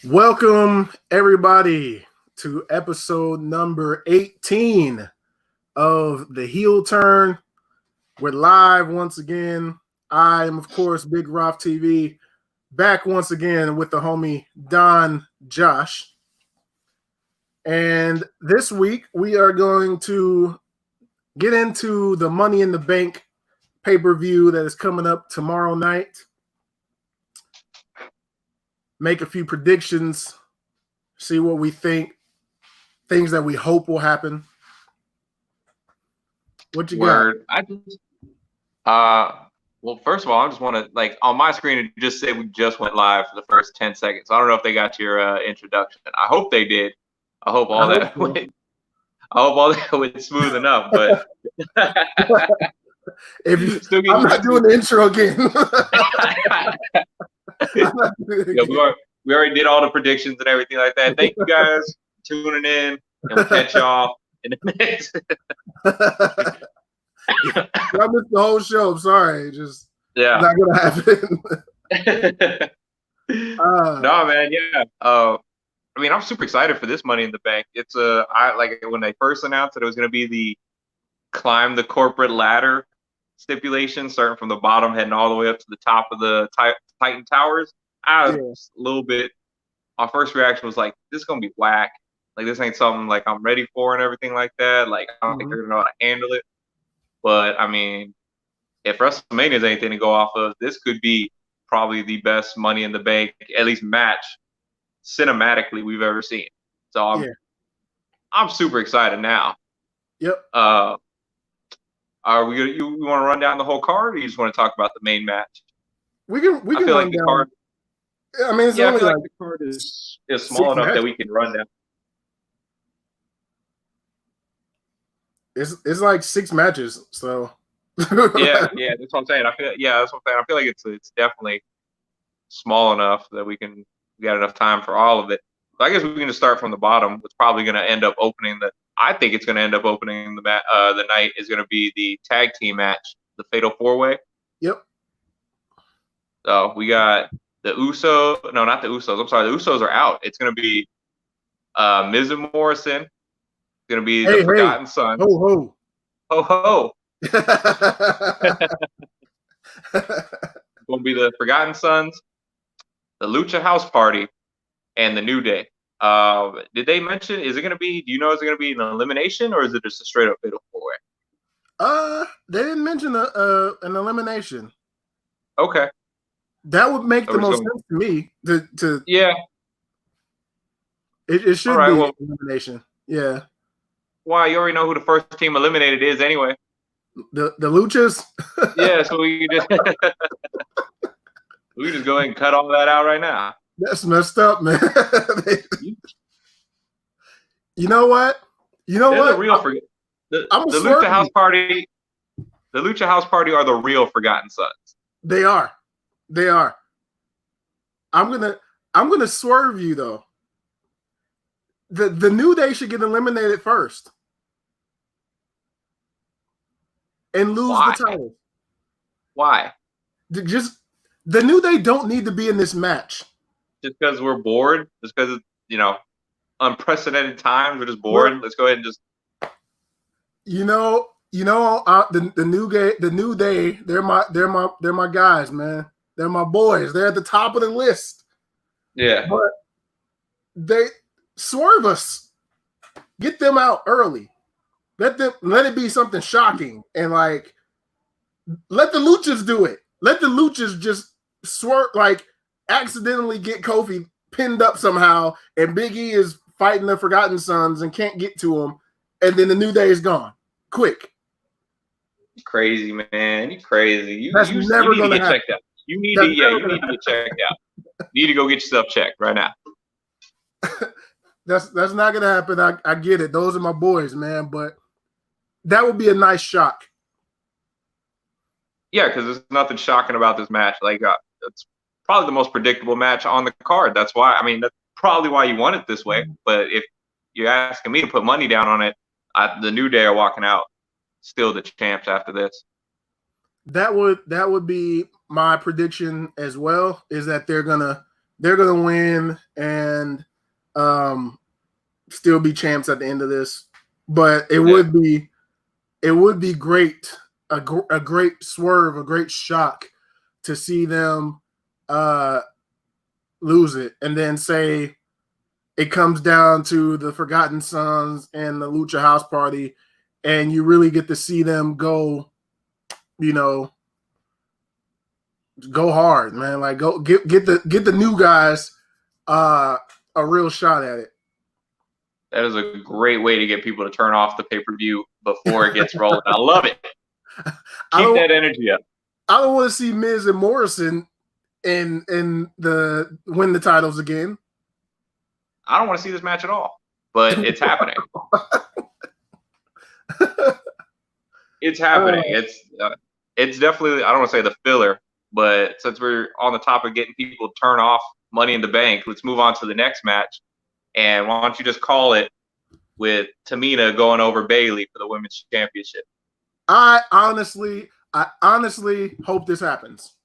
Welcome, everybody, to episode number 18 of The Heel Turn. We're live once again. I am, of course, Big Roth TV, back once again with the homie Don Josh. And this week, we are going to get into the Money in the Bank pay-per-view that is coming up tomorrow night. Make a few predictions, see what we think, things that we hope will happen. What you Word. Well, first of all, I just want to, on my screen, it just said we just went live for the first 10 seconds. I don't know if they got your introduction. I hope they did. I hope all that went smooth enough, but if you still I'm not doing the intro again. We already did all the predictions and everything like that. Thank you guys for tuning in, and we'll catch y'all in the next. I missed the whole show. I'm sorry. Just not gonna happen. No, man. Yeah. I mean, I'm super excited for this Money in the Bank. It's when they first announced that it was going to be the climb the corporate ladder stipulation, starting from the bottom, heading all the way up to the top of the Titan Towers. I was a little bit. My first reaction was like, "This is gonna be whack. Like, this ain't something like I'm ready for and everything like that. Like, I don't think they're gonna know how to handle it." But I mean, if WrestleMania is anything to go off of, this could be probably the best Money in the Bank, at least match, cinematically we've ever seen. So I'm super excited now. Yep. Are we gonna? You want to run down the whole card, or you just want to talk about the main match? We can run like down. Card, I mean, it's only I feel like the card is small enough that we can run down. It's like 6 matches, so. yeah, that's what I'm saying. That's what I'm saying. I feel like it's definitely small enough that we got enough time for all of it. So I guess we can just start from the bottom. It's probably going to end up opening I think it's going to end up opening the night is going to be the tag team match, the Fatal 4-Way. Yep. So we got the Usos. No, not the Usos. I'm sorry. The Usos are out. It's going to be Miz and Morrison. It's going to be the Forgotten Sons. Ho, ho. Ho, ho. Going to be the Forgotten Sons, the Lucha House Party, and the New Day. Did they mention? Is it going to be? Do you know? Is it going to be an elimination, or is it just a straight up Fatal 4-Way? They didn't mention an elimination. Okay. That would make the most sense to me. Yeah. It should be an elimination. Yeah. Why? You already know who the first team eliminated is anyway. The Luchas. Yeah. So we just go ahead and cut all that out right now. That's messed up, man. You know what? The Lucha House Party. The Lucha House Party are the real Forgotten Sons. They are. I'm gonna swerve you though. The New Day should get eliminated first and lose the title. Why? Just the New Day don't need to be in this match. Just because we're bored? Just because it's, unprecedented times, we're just bored. Let's go ahead and just. The New Day. They're my guys, man. They're my boys. They're at the top of the list. Yeah. But they swerve us. Get them out early. Let it be something shocking and let the Luchas do it. Let the Luchas just swerve, accidentally get Kofi pinned up somehow, and Big E is fighting the Forgotten Sons and can't get to him, and then the New Day is gone. Quick. You're crazy, man. You're crazy. That's never going to get checked out. You need to get checked out. You need to go get yourself checked right now. That's not going to happen. I get it. Those are my boys, man, but that would be a nice shock. Yeah, because there's nothing shocking about this match. It's probably the most predictable match on the card. That's probably why you want it this way. But if you're asking me to put money down on it, the New Day are walking out still the champs after this. That would be my prediction as well, is that they're gonna they're gonna win and still be champs at the end of this. But it would be great, a great swerve, a great shock to see them lose it, and then say it comes down to the Forgotten Sons and the Lucha House Party, and you really get to see them go, go hard, man. Like go get the new guys a real shot at it. That is a great way to get people to turn off the pay-per-view before it gets rolling. I love it. Keep that energy up. I don't want to see Miz and Morrison in the win the titles again. I don't want to see this match at all, but it's happening. It's happening. It's definitely, I don't want to say the filler, but since we're on the topic of getting people to turn off Money in the Bank, let's move on to the next match. And why don't you just call it with Tamina going over Bayley for the women's championship? I honestly hope this happens.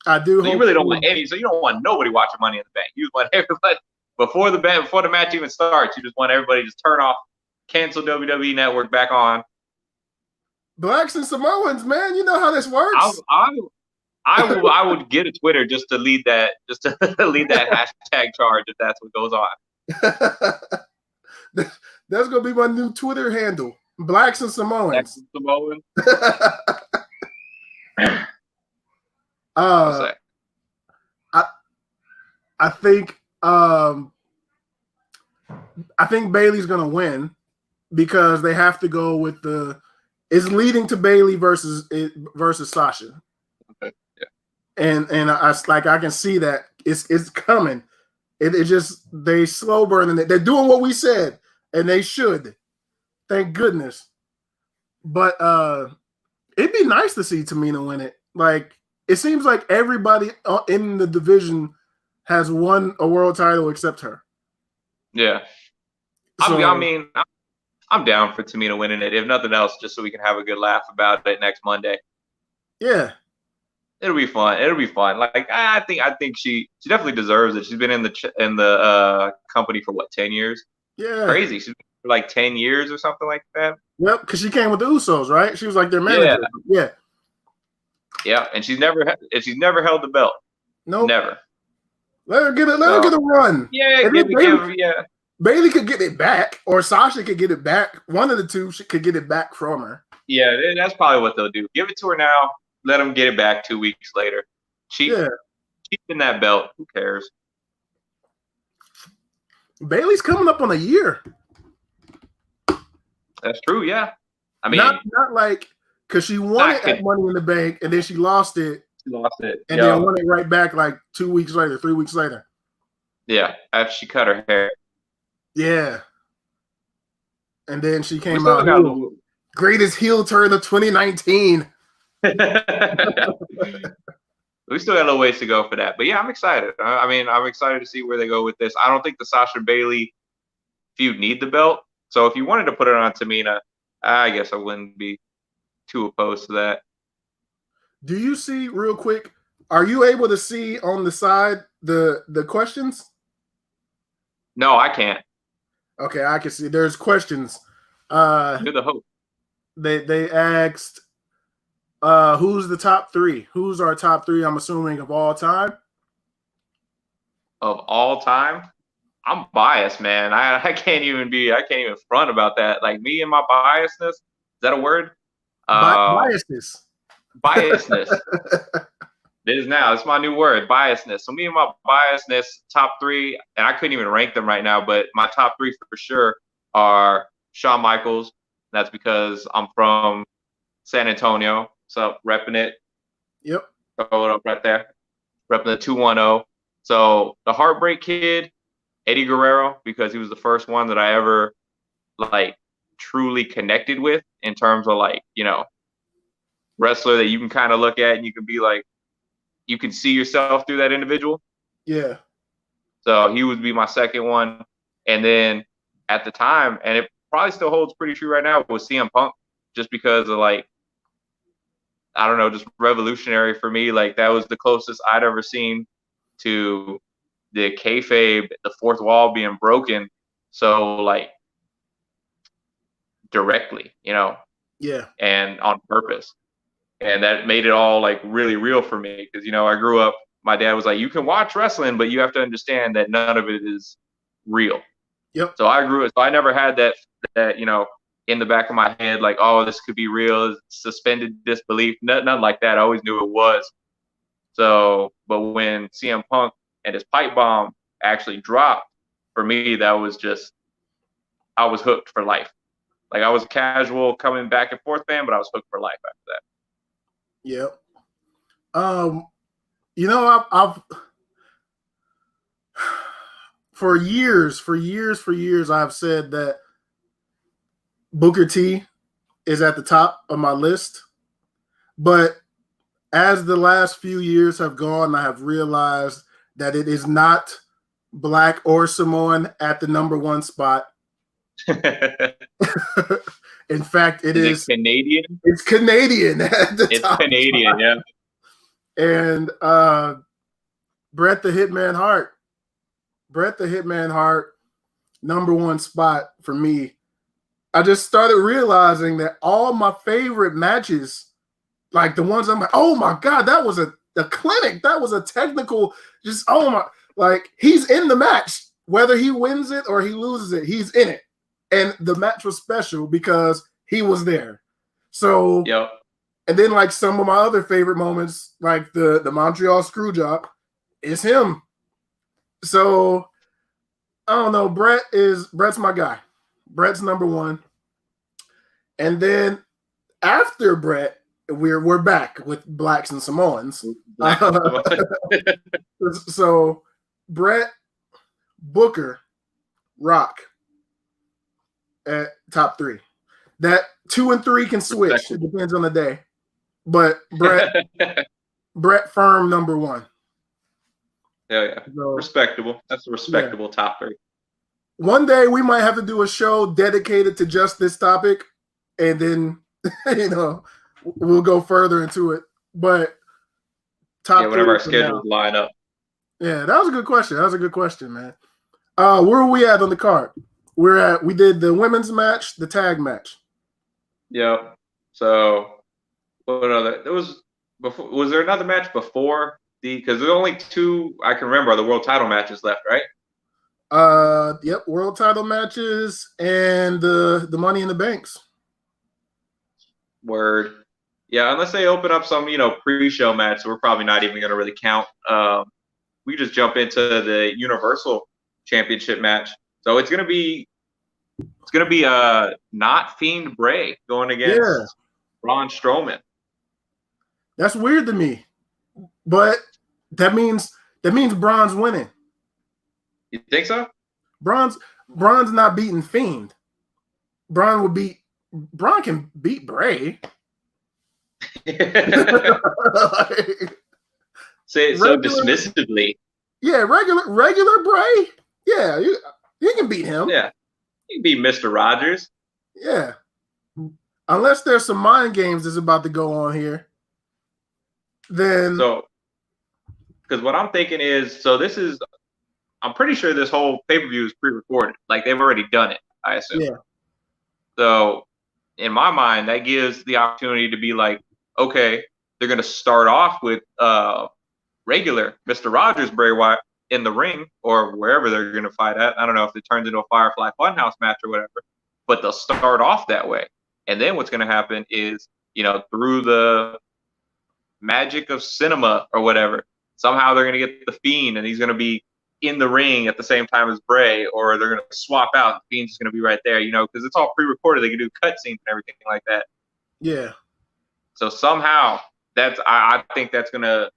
I do. So you really don't want any. So you don't want nobody watching Money in the Bank. You want everybody before the match even starts. You just want everybody to just turn off, cancel WWE Network, back on. Blacks and Samoans, man, you know how this works. I would get a Twitter just to lead that hashtag charge if that's what goes on. That's gonna be my new Twitter handle: Blacks and Samoans. Blacks and Samoans. I think Bayley's gonna win because they have to go with it's leading to Bayley versus Sasha. Okay. Yeah. And I can see that it's coming. It just they slow burning it. They're doing what we said, and they should. Thank goodness. But it'd be nice to see Tamina win it. Like it seems like everybody in the division has won a world title except her. Yeah. So, I'm down for Tamina winning it. If nothing else, just so we can have a good laugh about it next Monday. Yeah. It'll be fun. Like I think she definitely deserves it. She's been in the company for what, 10 years? Yeah. Crazy. She's been for like 10 years or something like that. Yep, because she came with the Usos, right? She was like their manager. Yeah. Yeah, and she's never held the belt. No. Nope. Never. Let her get a run. Yeah, yeah. Bayley could get it back, or Sasha could get it back. One of the two could get it back from her. Yeah, that's probably what they'll do. Give it to her now. Let them get it back 2 weeks later. Cheaping that belt. Who cares? Bayley's coming up on a year. That's true. Yeah. I mean, not like because she won it at Money in the Bank, and then she lost it. And then won it right back like 2 weeks later, 3 weeks later. Yeah, after she cut her hair. Yeah. And then she came out greatest heel turn of 2019. We still got a little ways to go for that. But yeah, I'm excited. I'm excited to see where they go with this. I don't think the Sasha Bayley feud need the belt. So if you wanted to put it on Tamina, I guess I wouldn't be too opposed to that. Do you see, real quick, are you able to see on the side the questions? No, I can't. Okay, I can see. There's questions. You're the host. They asked, who's the top three? Who's our top three, I'm assuming, of all time? Of all time? I'm biased, man. I can't even front about that. Like me and my biasness. Is that a word? Biasness. Biasness. It is now. It's my new word, biasness. So me and my biasness, top three, and I couldn't even rank them right now, but my top three for sure are Shawn Michaels. That's because I'm from San Antonio, so repping it. Yep. Throw it up right there. Repping the 210. So the Heartbreak Kid, Eddie Guerrero, because he was the first one that I ever like truly connected with in terms of like, wrestler that you can kind of look at and you can be like, you can see yourself through that individual. Yeah. So he would be my second one. And then at the time, and it probably still holds pretty true right now, was CM Punk, just because of like, I don't know, just revolutionary for me. Like that was the closest I'd ever seen to the kayfabe, the fourth wall being broken so like directly, Yeah. and on purpose. And that made it all like really real for me because, I grew up, my dad was like, you can watch wrestling, but you have to understand that none of it is real. Yep. So I never had that, in the back of my head, like, oh, this could be real, suspended disbelief, nothing like that. I always knew it was. So, but when CM Punk and his pipe bomb actually dropped, for me, that was just, I was hooked for life. Like I was a casual coming back and forth fan, but I was hooked for life after that. Yep. I've for years, I've said that Booker T is at the top of my list. But as the last few years have gone, I have realized that it is not Black or Samoan at the number one spot. In fact, is Canadian. It's Canadian at the top. It's Canadian, yeah. And Bret the Hitman Hart. Bret the Hitman Hart, number one spot for me. I just started realizing that all my favorite matches, like the ones I'm like, oh my God, that was a clinic. That was a technical, just, oh my, like he's in the match. Whether he wins it or he loses it, he's in it. And the match was special because he was there. So, yep. And then like some of my other favorite moments, like the Montreal Screwjob, is him. So I don't know. Bret's my guy. Bret's number one. And then after Bret, we're back with Blacks and Samoans. So Bret, Booker, Rock at top three. That 2 and 3 can switch. It depends on the day. But Bret firm number one. Yeah. So, respectable. That's a respectable top three. One day we might have to do a show dedicated to just this topic, and then we'll go further into it. But top whenever our schedules line up. Yeah, that was a good question. Man. Where are we at on the card? We did the women's match, the tag match. Yep. So what other? There was before. Was there another match before because there's only 2 I can remember are the world title matches left, right? Yep, world title matches and the Money in the Banks. Word. Yeah, unless they open up some, pre-show match, we're probably not even going to really count. We just jump into the Universal Championship match. So it's gonna be not Fiend Bray going against Braun Strowman. That's weird to me, but that means Braun's winning. You think so? Braun's not beating Fiend. Braun can beat Bray. Say it so dismissively. Yeah, regular Bray. Yeah, you can beat him. Yeah, you can beat Mr. Rogers. Yeah, unless there's some mind games that's about to go on here. Then because what I'm thinking is, I'm pretty sure this whole pay-per-view is pre-recorded. Like they've already done it, I assume. Yeah. So in my mind, that gives the opportunity to be like, okay, they're going to start off with regular Mr. Rogers, Bray Wyatt in the ring or wherever they're going to fight at. I don't know if it turns into a Firefly Funhouse match or whatever, but they'll start off that way. And then what's going to happen is, through the magic of cinema or whatever, somehow they're going to get the Fiend and he's going to be in the ring at the same time as Bray, or they're going to swap out. The Fiend's just going to be right there, because it's all pre-recorded. They can do cutscenes and everything like that. Yeah. So somehow I think that's going to,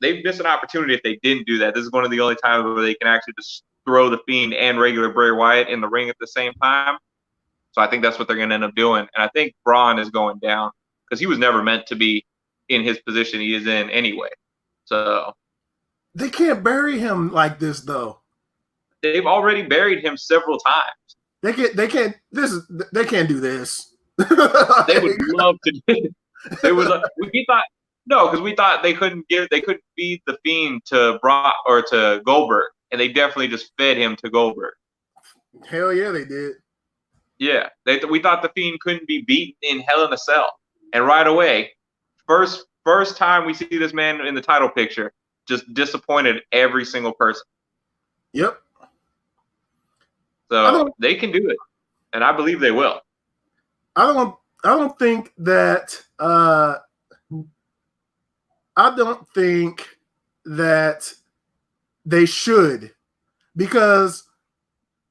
they've missed an opportunity if they didn't do that. This is one of the only times where they can actually just throw the Fiend and regular Bray Wyatt in the ring at the same time. So I think that's what they're going to end up doing. And I think Braun is going down because he was never meant to be in his position he is in anyway. So they can't bury him like this, though. They've already buried him several times. They can't do this. They would love to do it. They would love, No, because we thought they couldn't feed the Fiend to Brock or to Goldberg, and they definitely just fed him to Goldberg. Hell yeah, they did. Yeah, we thought the Fiend couldn't be beaten in Hell in a Cell, and right away, first time we see this man in the title picture, just disappointed every single person. Yep. So they can do it, and I believe they will. I don't think that they should, because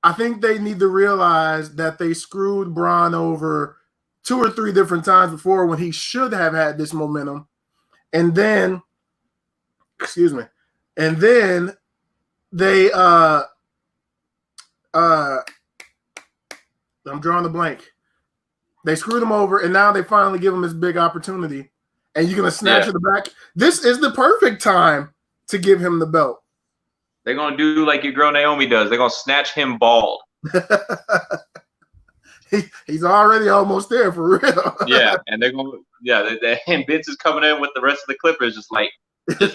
I think they need to realize that they screwed Braun over 2 or 3 different times before when he should have had this momentum. And then, they I'm drawing a blank. They screwed him over, and now they finally give him this big opportunity. And you're going to snatch it back. This is the perfect time to give him the belt. They're going to do like your girl Naomi does. They're going to snatch him bald. He's already almost there, for real. Yeah, and they're going to, and Vince is coming in with the rest of the Clippers, just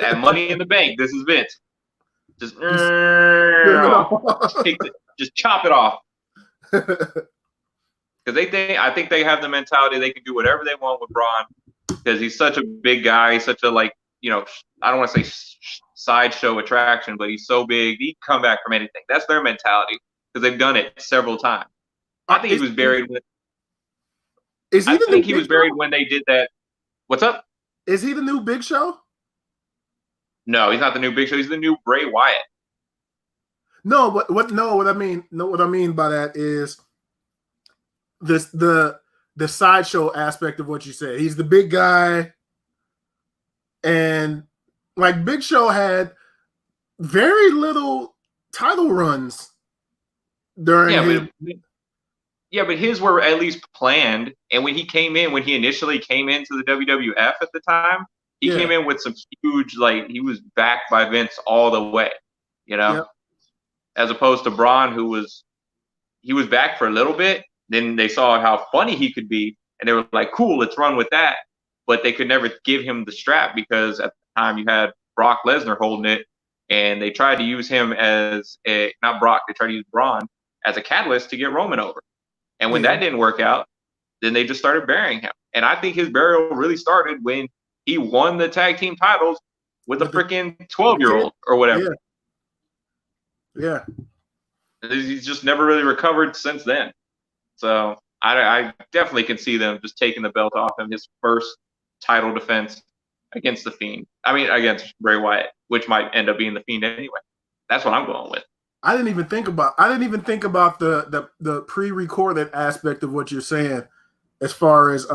add Money in the Bank. This is Vince. Just chop it off. Because I think they have the mentality they can do whatever they want with Braun, because he's such a big guy. He's such a, I don't want to say sideshow attraction, but he's so big. He can come back from anything. That's their mentality, because they've done it several times. I think he was buried when. I think he was buried when they did that. What's up? Is he the new Big Show? No, he's not the new Big Show. He's the new Bray Wyatt. No, but what I mean by that is the sideshow aspect of what you said. He's the big guy, and Big Show had very little title runs during but his were at least planned. And when he initially came into the WWF at the time, he came in with some huge, he was backed by Vince all the way, as opposed to Braun, he was back for a little bit. Then they saw how funny he could be, and they were like, cool, let's run with that. But they could never give him the strap, because at the time you had Brock Lesnar holding it, and they tried to use him as they tried to use Braun as a catalyst to get Roman over. And when that didn't work out, then they just started burying him. And I think his burial really started when he won the tag team titles with a freaking 12-year-old or whatever. Yeah. He's just never really recovered since then. So I definitely can see them just taking the belt off him, his first title defense against the Fiend. Against Bray Wyatt, which might end up being the Fiend anyway. That's what I'm going with. I didn't even think about the pre-recorded aspect of what you're saying, as far as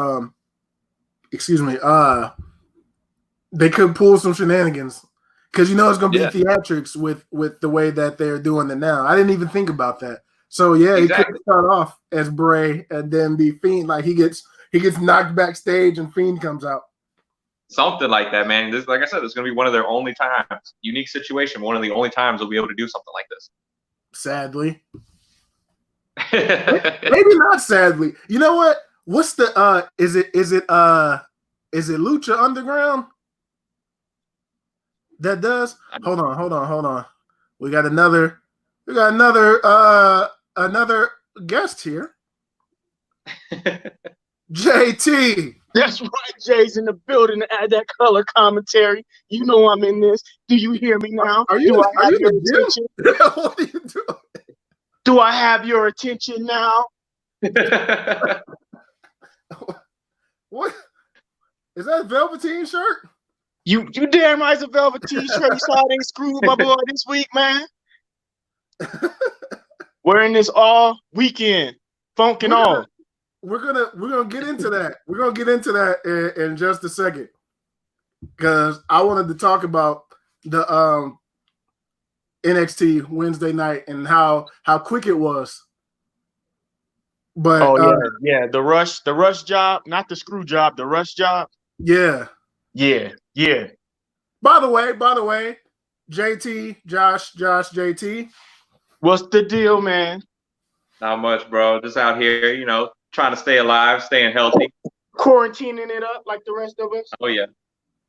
they could pull some shenanigans, because it's going to be theatrics with the way that they're doing it now. I didn't even think about that. So exactly. He could start off as Bray and then be Fiend. He gets knocked backstage and Fiend comes out. Something like that, man. This, like I said, it's going to be one of their only times. Unique situation. One of the only times they'll be able to do something like this. Sadly. Maybe not sadly. You know what? What's the is it Lucha Underground that does? Hold on. We got another guest here. JT. That's right, Jay's in the building to add that color commentary. You know I'm in this. Do you hear me now? Are you attention? What are you doing? Do I have your attention now? What? Is that a Velveteen shirt? You damn right it's a Velveteen shirt. You saw they screwed my boy this week, man. Wearing this all weekend. Funkin' all. We're gonna get into that. We're gonna get into that in just a second, because I wanted to talk about the NXT Wednesday night and how quick it was. But the rush job, not the screw job, the rush job. Yeah. By the way, JT, Josh, JT. What's the deal, man? Not much, bro. Just out here, trying to stay alive, staying healthy. Quarantining it up like the rest of us. Oh, yeah.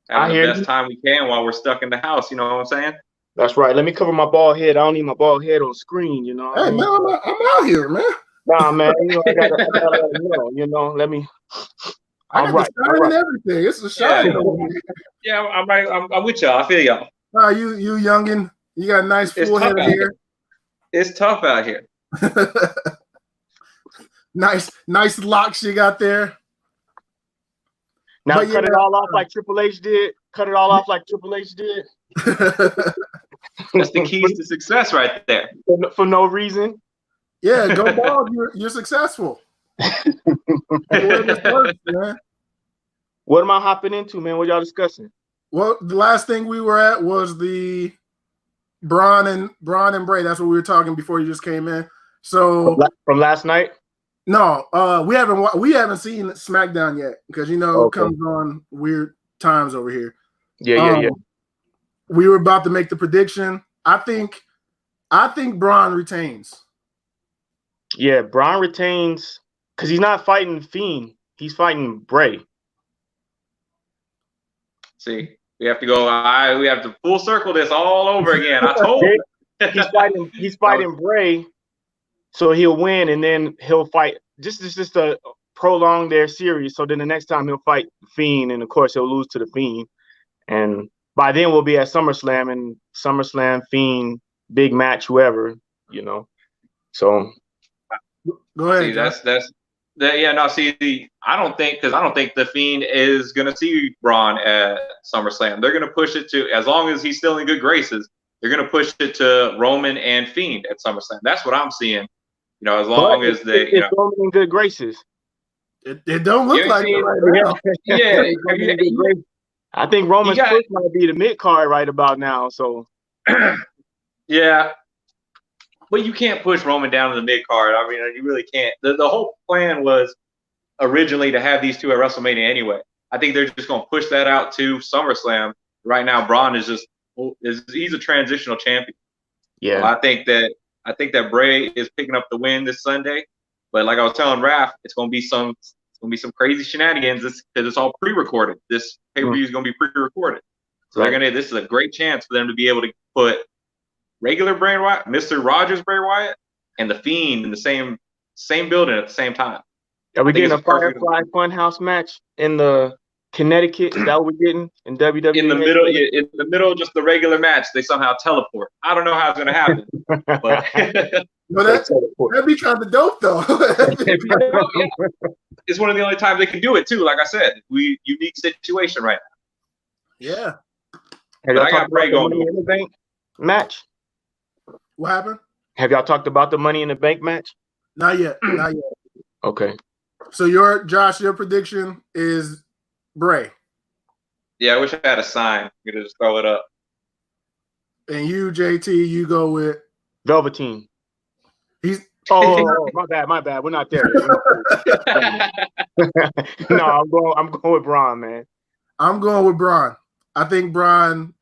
having the best time we can while we're stuck in the house. You know what I'm saying? That's right. Let me cover my bald head. I don't need my bald head on screen. You know. Hey man, I'm out here, man. Nah, man. You know, I gotta let them know. You know, let me. I got the shine and everything. It's a shine. Yeah, I'm right. I'm with y'all. I feel y'all. You youngin, you got a nice full head of hair. It's tough out here. nice locks you got there. Now cut it all off like Triple H did. Cut it all off like Triple H did. That's the keys to success right there. For no reason. Yeah, go bald. You're successful. Man. What am I hopping into, man? What y'all discussing? Well, the last thing we were at was the Braun and Bray. That's what we were talking before you just came in. So from last night? No, we haven't seen SmackDown yet because it comes on weird times over here. Yeah. We were about to make the prediction. I think Braun retains. Yeah, Braun retains because he's not fighting Fiend. He's fighting Bray. See, we have to full circle this all over again. I told you. He's fighting Bray, so he'll win, and then he'll fight. Just to prolong their series. So then the next time he'll fight Fiend, and of course he'll lose to the Fiend. And by then we'll be at SummerSlam, and SummerSlam, Fiend, big match, whoever, So go ahead. See, I don't think the Fiend is gonna see Braun at SummerSlam. They're gonna push it to, as long as he's still in good graces, they're gonna push it to Roman and Fiend at SummerSlam. That's what I'm seeing. As long as they, Roman in good graces. It don't look like it right now. Yeah. I think Roman's push might be the mid card right about now. So, yeah, but you can't push Roman down to the mid card. I mean, you really can't. The whole plan was originally to have these two at WrestleMania anyway. I think they're just going to push that out to SummerSlam. Right now, Braun is he's a transitional champion. Yeah, so I think that Bray is picking up the win this Sunday. But like I was telling Raph, it's going to be some crazy shenanigans because it's all pre-recorded. This pay-per-view is going to be pre-recorded. So this is a great chance for them to be able to put regular Bray Wyatt, Mr. Rogers Bray Wyatt, and the Fiend in the same building at the same time. Are we getting a Firefly Funhouse match in the Connecticut? Is that what we're getting in WWE? In the middle, just the regular match, they somehow teleport. I don't know how it's going to happen. But that'd be kind of dope, though. It's one of the only times they can do it, too. Like I said, unique situation right now. Yeah. But I got Bray going. Money in the Bank match. What happened? Have y'all talked about the Money in the Bank match? Not yet. Okay. So your prediction is Bray. Yeah, I wish I had a sign. You could just throw it up. And you, JT, you go with Velveteen. My bad. We're not there. No, I'm going with Braun, man. I'm going with Braun. I think Braun.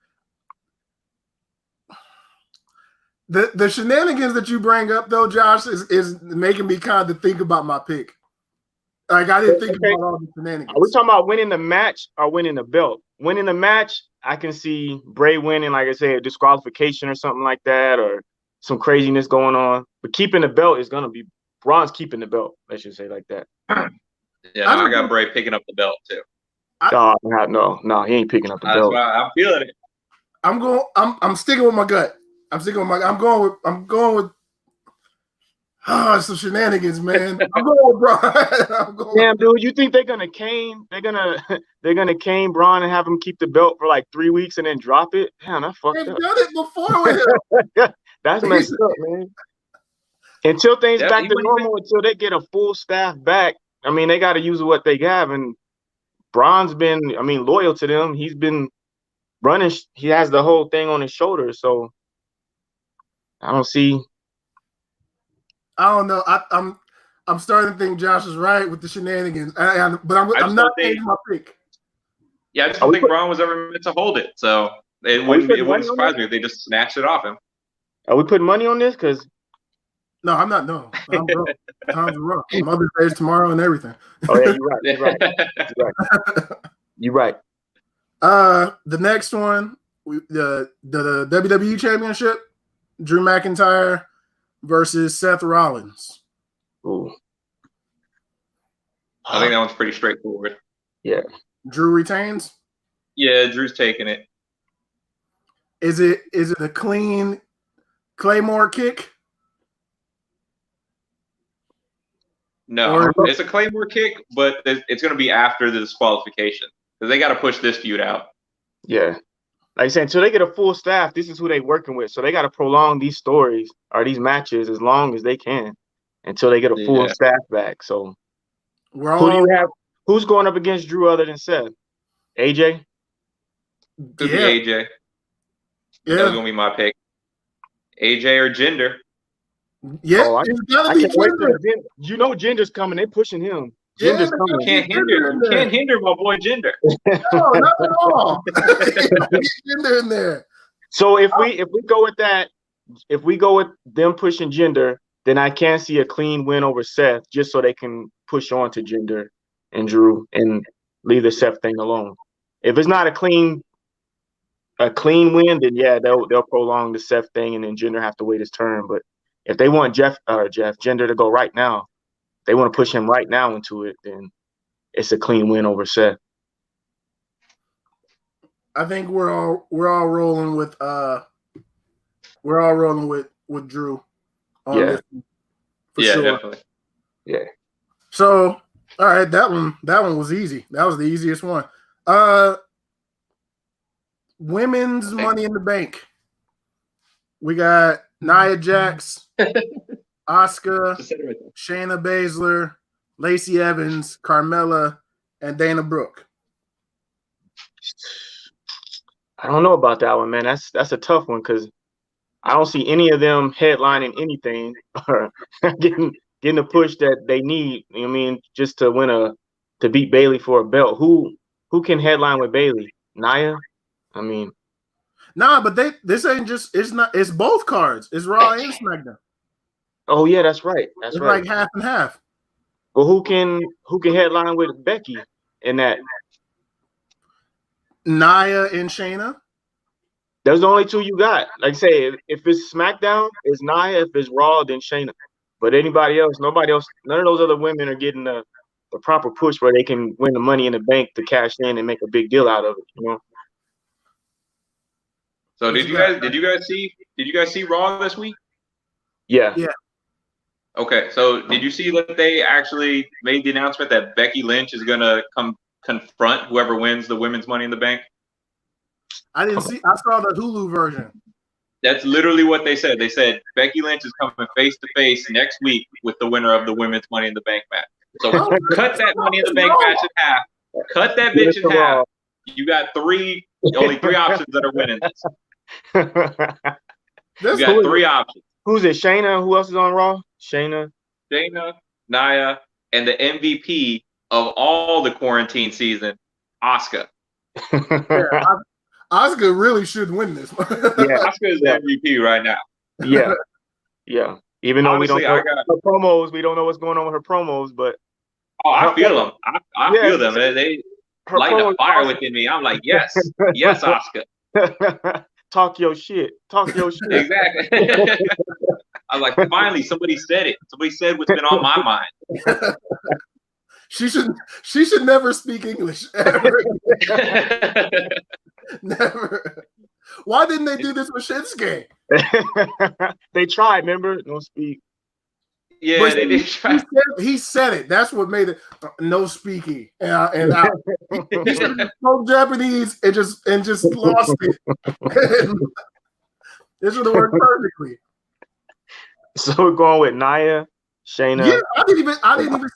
The shenanigans that you bring up, though, Josh, is making me kind of think about my pick. Like, I didn't think about all the shenanigans. Are we talking about winning the match or winning the belt? Winning the match, I can see Bray winning, like I said, a disqualification or something like that, or some craziness going on. But keeping the belt is going to be Braun's keeping the belt. Let's just say like that. Yeah, I got Bray picking up the belt too. No, he ain't picking up the belt. I'm feeling it. I'm sticking with my gut. I'm going with some shenanigans, man. I'm going with Braun. Damn, dude, you think they're gonna cane Braun and have him keep the belt for like 3 weeks and then drop it? Damn, that fucked up. They've done it before with him. That's messed up, man. Until things back to normal, until they get a full staff back, I mean, they got to use what they have. And Braun's been, loyal to them. He's been running. He has the whole thing on his shoulders. So I don't see. I don't know. I'm starting to think Josh is right with the shenanigans, but I'm not taking my pick. Yeah, I just don't think Braun was ever meant to hold it. So it wouldn't surprise me if they just snatched it off him. Are we putting money on this? No, I'm not. No, I'm broke. Times are rough. Mother's Day is tomorrow and everything. Oh yeah, you're right. You're right. The next one, the WWE Championship, Drew McIntyre versus Seth Rollins. Ooh. I think that one's pretty straightforward. Yeah. Drew retains? Yeah, Drew's taking it. Is it a clean Claymore kick? No, it's a Claymore kick, but it's going to be after the disqualification because they got to push this feud out. Yeah. Like I said, until they get a full staff, this is who they're working with. So they got to prolong these stories or these matches as long as they can until they get a full staff back. So who do you have? Who's going up against Drew other than Seth? AJ? Could be AJ. Yeah. That was going to be my pick. AJ or Jinder. Yeah, it's gotta be Jinder. You know Jinder's coming. They're pushing him. Jinder's coming. Can't hinder my boy Jinder. No, not at all. Get Jinder in there. So if we go with that, if we go with them pushing Jinder, then I can see a clean win over Seth, just so they can push on to Jinder and Drew and leave the Seth thing alone. If it's not a clean win, then yeah, they'll prolong the Seth thing, and then Jinder have to wait his turn. But if they want Jinder to go right now, they want to push him right now into it, then it's a clean win over Seth. I think we're all rolling with Drew. Yeah. Sure. Definitely. Yeah. So, all right, that one was easy. That was the easiest one. Women's Money in the Bank. We got Nia Jax, Asuka, Shayna Baszler, Lacey Evans, Carmella, and Dana Brooke. I don't know about that one, man. That's a tough one because I don't see any of them headlining anything or getting the push that they need. You know what I mean, just to beat Bayley for a belt. Who can headline with Bayley? Nia? I mean, nah, but it's both cards. It's Raw and SmackDown. Oh yeah, that's right. It's like half and half. Well, who can headline with Becky in that? Nia and Shayna. There's the only two you got. Like I say, if it's SmackDown, it's Nia. If it's Raw, then Shayna. But nobody else, none of those other women are getting the proper push where they can win the Money in the Bank to cash in and make a big deal out of it. You know. So did you guys see Raw this week? Yeah. Yeah. Okay, so did you see that they actually made the announcement that Becky Lynch is gonna come confront whoever wins the Women's Money in the Bank? I didn't see. I saw the Hulu version. That's literally what they said. They said Becky Lynch is coming face to face next week with the winner of the Women's Money in the Bank match. So cut that Money in the Bank match in half. Cut that bitch in half. You got only three options that are winning this. You got three options. Who's it? Shayna? Who else is on Raw? Shayna, Nia, and the MVP of all the quarantine season, Asuka. Yeah, Asuka really should win this. Yeah, Asuka is the MVP right now. Yeah. Even though we don't know her promos, we don't know what's going on with her promos, but I feel them. I feel them. They light a fire within me. I'm like, yes, Asuka. Talk your shit. Exactly. I was like, finally, somebody said it. Somebody said what's been on my mind. She should never speak English. Ever. Never. Why didn't they do this with Shinsuke? They tried, remember? No speak. Yeah, but they did try. He said it. That's what made it no speaking. And he spoke Japanese and just lost it. This would have worked perfectly. So we're going with Nia, Shayna. Yeah, I didn't even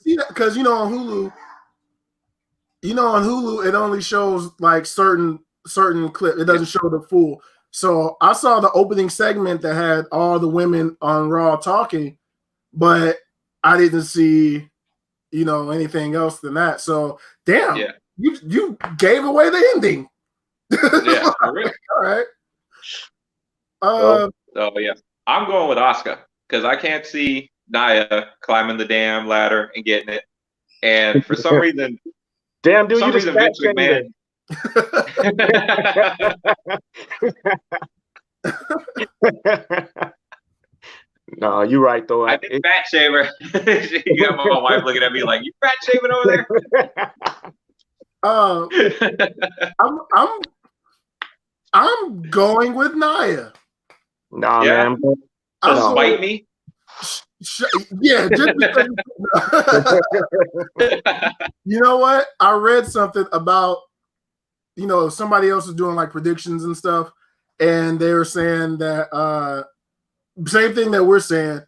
see that because on Hulu, it only shows like certain clip. It doesn't show the full. So I saw the opening segment that had all the women on Raw talking, but I didn't see, anything else than that. So damn, you gave away the ending. Yeah, really. All right. Yeah, I'm going with Asuka. Because I can't see Nia climbing the damn ladder and getting it. And for some reason, damn, dude, Vince McMahon, No, you're right though. I did fat shaver. You got my wife looking at me like, "You fat shaving over there?" I'm going with Nia. Nah, Yeah. man. Just spite me. Yeah, just because. You know what? I read something about, somebody else was doing like predictions and stuff, and they were saying that same thing that we're saying.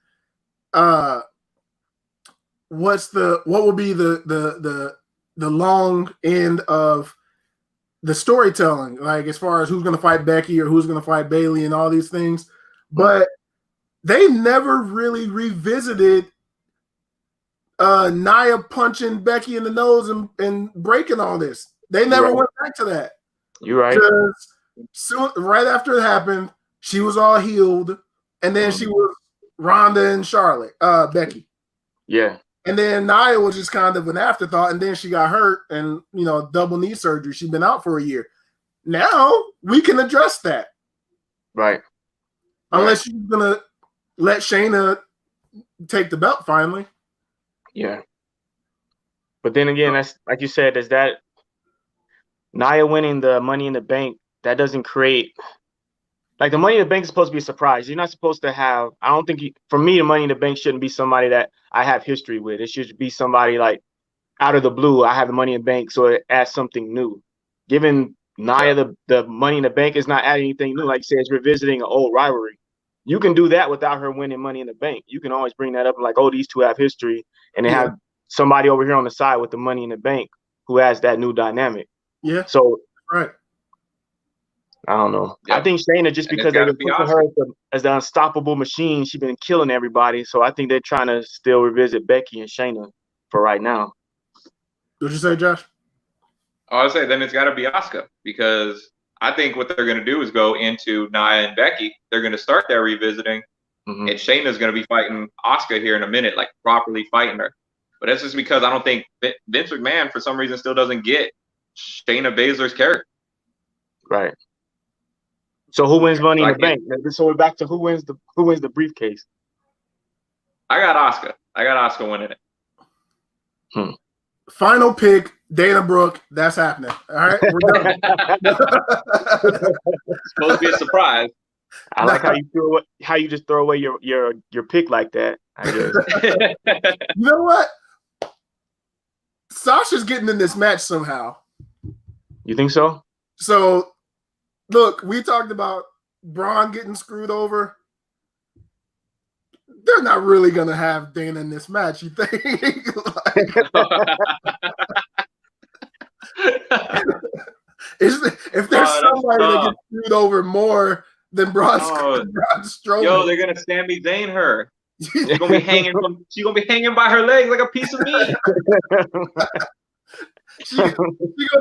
What will be the long end of the storytelling, like as far as who's going to fight Becky or who's going to fight Bayley and all these things, but they never really revisited Nia punching Becky in the nose and breaking all this. They never went back to that. You're right. Soon, right after it happened, she was all healed, and then she was Ronda and Charlotte, Becky. Yeah. And then Nia was just kind of an afterthought, and then she got hurt and, double knee surgery. She's been out for a year. Now we can address that. Right. Unless she's going to let Shayna take the belt finally. Yeah. But then again, that's like you said, is that Nia winning the Money in the Bank, that doesn't create like the Money in the Bank is supposed to be a surprise. You're not supposed to have, I don't think for me, the Money in the Bank shouldn't be somebody that I have history with. It should be somebody like out of the blue. I have the Money in the Bank, so it adds something new. Giving Nia the Money in the Bank is not adding anything new. Like you said, it's revisiting an old rivalry. You can do that without her winning Money in the Bank. You can always bring that up and like, oh, these two have history, and they have somebody over here on the side with the Money in the Bank who has that new dynamic. Yeah. So right. I don't know. Yeah. I think Shayna, just because they've been pushing her as the unstoppable machine, she's been killing everybody. So I think they're trying to still revisit Becky and Shayna for right now. What'd you say, Josh? I would say then it's got to be Asuka, because I think what they're going to do is go into Nia and Becky. They're going to start their revisiting, and Shayna's going to be fighting Asuka here in a minute, like properly fighting her. But that's just because I don't think Vince McMahon, for some reason, still doesn't get Shayna Baszler's character. Right. So who wins Money in the Bank? So we're back to who wins the briefcase. I got Asuka. I got Asuka winning it. Final pick, Dana Brooke. That's happening. All right, we're done. It's supposed to be a surprise. I like how you just throw away your pick like that. I guess. You know what? Sasha's getting in this match somehow. You think so? So, look, we talked about Braun getting screwed over. They're not really going to have Dana in this match, you think? If there's somebody that gets screwed over more than Braun Strowman. Yo, they're going to Sami Zayn her. She's gonna be hanging by her legs like a piece of meat. She gonna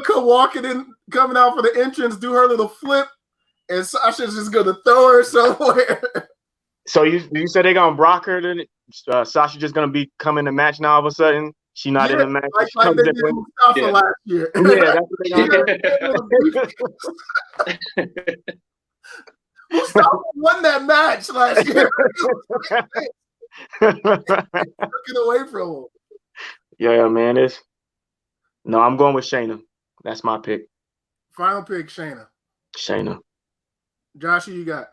come coming out for the entrance, do her little flip, and Sasha's just gonna throw her somewhere. So you said they're gonna block her? Then Sasha just gonna be coming to match now? All of a sudden, she not in the match. Like they did Mustafa last year. Yeah, that's what they gonna do. Mustafa won that match last year. Took it away from him. Yeah, man. No, I'm going with Shayna. That's my pick. Final pick, Shayna. Shayna. Josh, who you got?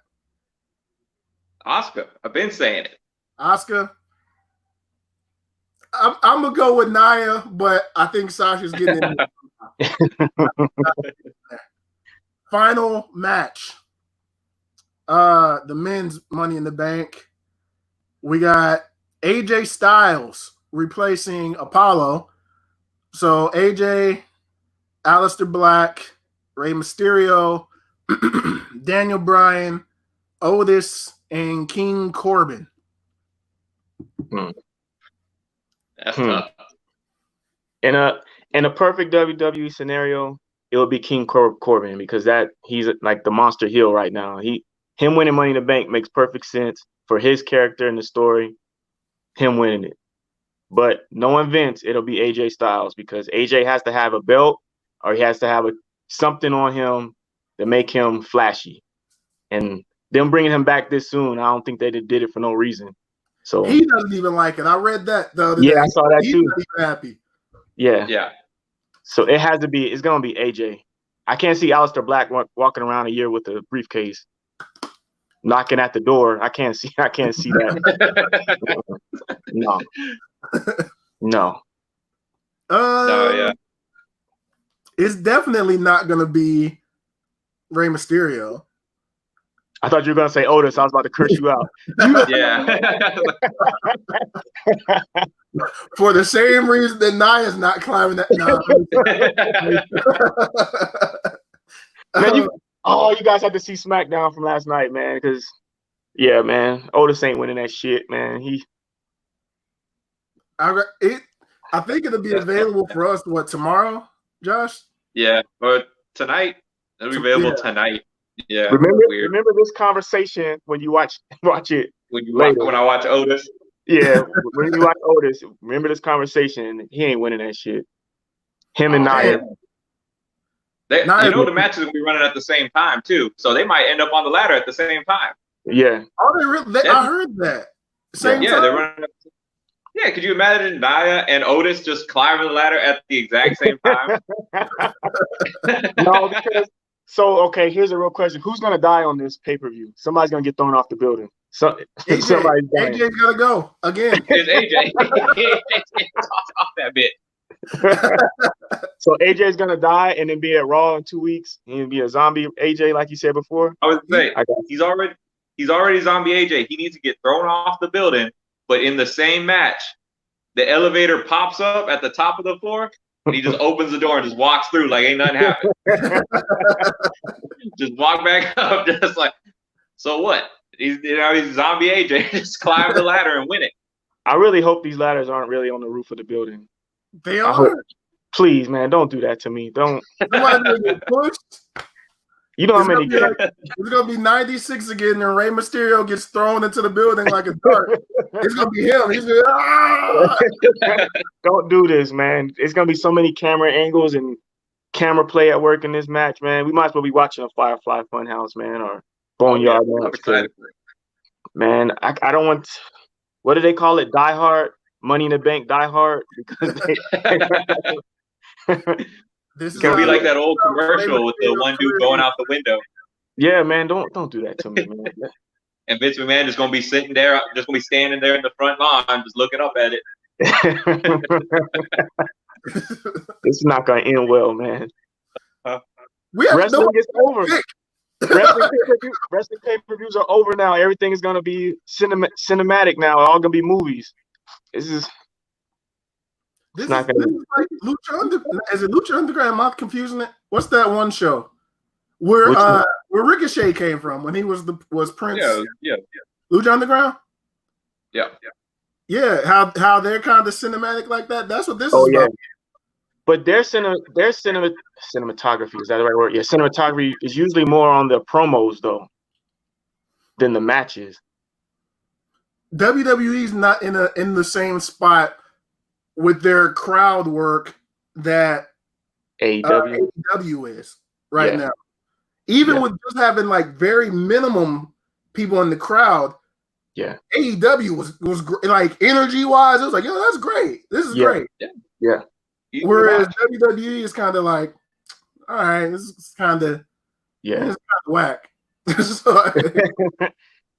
Asuka. I've been saying it. Asuka. I'm gonna go with Nia, but I think Sasha's getting in there. Final match. The men's Money in the Bank. We got AJ Styles replacing Apollo. So AJ, Aleister Black, Rey Mysterio, Daniel Bryan, Otis, and King Corbin. That's tough. In a perfect WWE scenario, it would be King Corbin, because he's like the monster heel right now. Him winning Money in the Bank makes perfect sense for his character in the story, him winning it. But knowing Vince, it'll be AJ Styles, because AJ has to have a belt, or he has to have something on him to make him flashy. And them bringing him back this soon, I don't think they did it for no reason. So he doesn't even like it. I read that the other day. I saw that He's too. not even happy. Yeah. So it's gonna be AJ. I can't see Aleister Black walking around a year with a briefcase, knocking at the door. I can't see that. No. No, yeah. It's definitely not gonna be Rey Mysterio. I thought you were gonna say Otis. I was about to curse you out. Yeah. For the same reason that Nia's not climbing that. Man, you guys had to see SmackDown from last night, man. Because man, Otis ain't winning that shit, man. I think it'll be available for us. What, tomorrow, Josh? Yeah, but tonight it'll be available tonight. Yeah. Remember this conversation when you watch it. When I watch Otis. Yeah, when you watch Otis, remember this conversation. He ain't winning that shit. Him and Nia. The matches will be running at the same time too, so they might end up on the ladder at the same time. Yeah. Oh, they really? I heard that. Same time? They're running. Yeah, could you imagine Nia and Otis just climbing the ladder at the exact same time? No, because here's a real question: who's gonna die on this pay-per-view? Somebody's gonna get thrown off the building. AJ's gonna go again. It's AJ. off that bit. So AJ's gonna die and then be at Raw in 2 weeks. He'll be a zombie AJ, like you said before. I was saying he's already zombie AJ. He needs to get thrown off the building, but in the same match, the elevator pops up at the top of the floor, and he just opens the door and just walks through like ain't nothing happened. Just walk back up, just like, so what? He's zombie AJ. Just climb the ladder and win it. I really hope these ladders aren't really on the roof of the building. They are. Please, man, don't do that to me. Don't. Get pushed. You know how many? It's gonna be 96 again, and Rey Mysterio gets thrown into the building like a dart. It's gonna be him. He's gonna, Don't do this, man. It's gonna be so many camera angles and camera play at work in this match, man. We might as well be watching a Firefly Funhouse, man, or Boneyard match. Man, I don't want. What do they call it? Die Hard, Money in the Bank, Die Hard, because this is gonna be like that old commercial with the one dude going out the window. Yeah, man, don't do that to me, man. And Vince McMahon is gonna be sitting there, just gonna be standing there in the front lawn, just looking up at it. It's not gonna end well, man. Wrestling is over. Wrestling pay-per-views are over now. Everything is gonna be cinematic now. All gonna be movies. This is like Lucha Underground. Is it Lucha Underground? Am I confusing it? What's that one show where Ricochet came from when he was Prince? Yeah. Lucha Underground. Yeah. How they're kind of cinematic like that. That's what this is about. Yeah. But their cinematography, is that the right word? Yeah, cinematography is usually more on the promos though than the matches. WWE's not in the same spot with their crowd work that AEW is now. Even with just having like very minimum people in the crowd, AEW was like energy wise, it was like, yo, that's great. This is great. Yeah. Whereas WWE is kind of like, all right, this is kind of whack.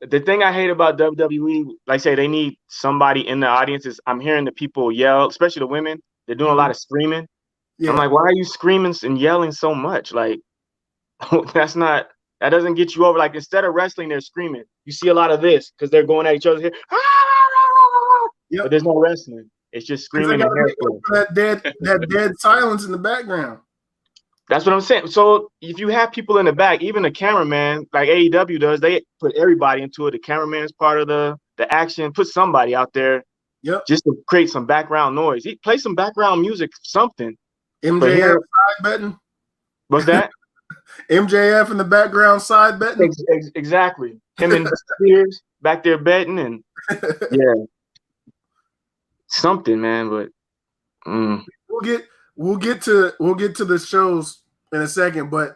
The thing I hate about WWE, like I say, they need somebody in the audience. Is I'm hearing the people yell, especially the women. They're doing a lot of screaming. Yeah. I'm like, why are you screaming and yelling so much? Like, that doesn't get you over. Like, instead of wrestling, they're screaming. You see a lot of this because they're going at each other here. But there's no wrestling. It's just screaming. That dead silence in the background. That's what I'm saying. So if you have people in the back, even the cameraman, like AEW does, they put everybody into it. The cameraman's part of the action. Put somebody out there just to create some background noise. Play some background music, something. MJF side betting. What's that? MJF in the background side betting. Exactly. Him and Spears back there betting and something, man. But we'll get to the shows in a second. But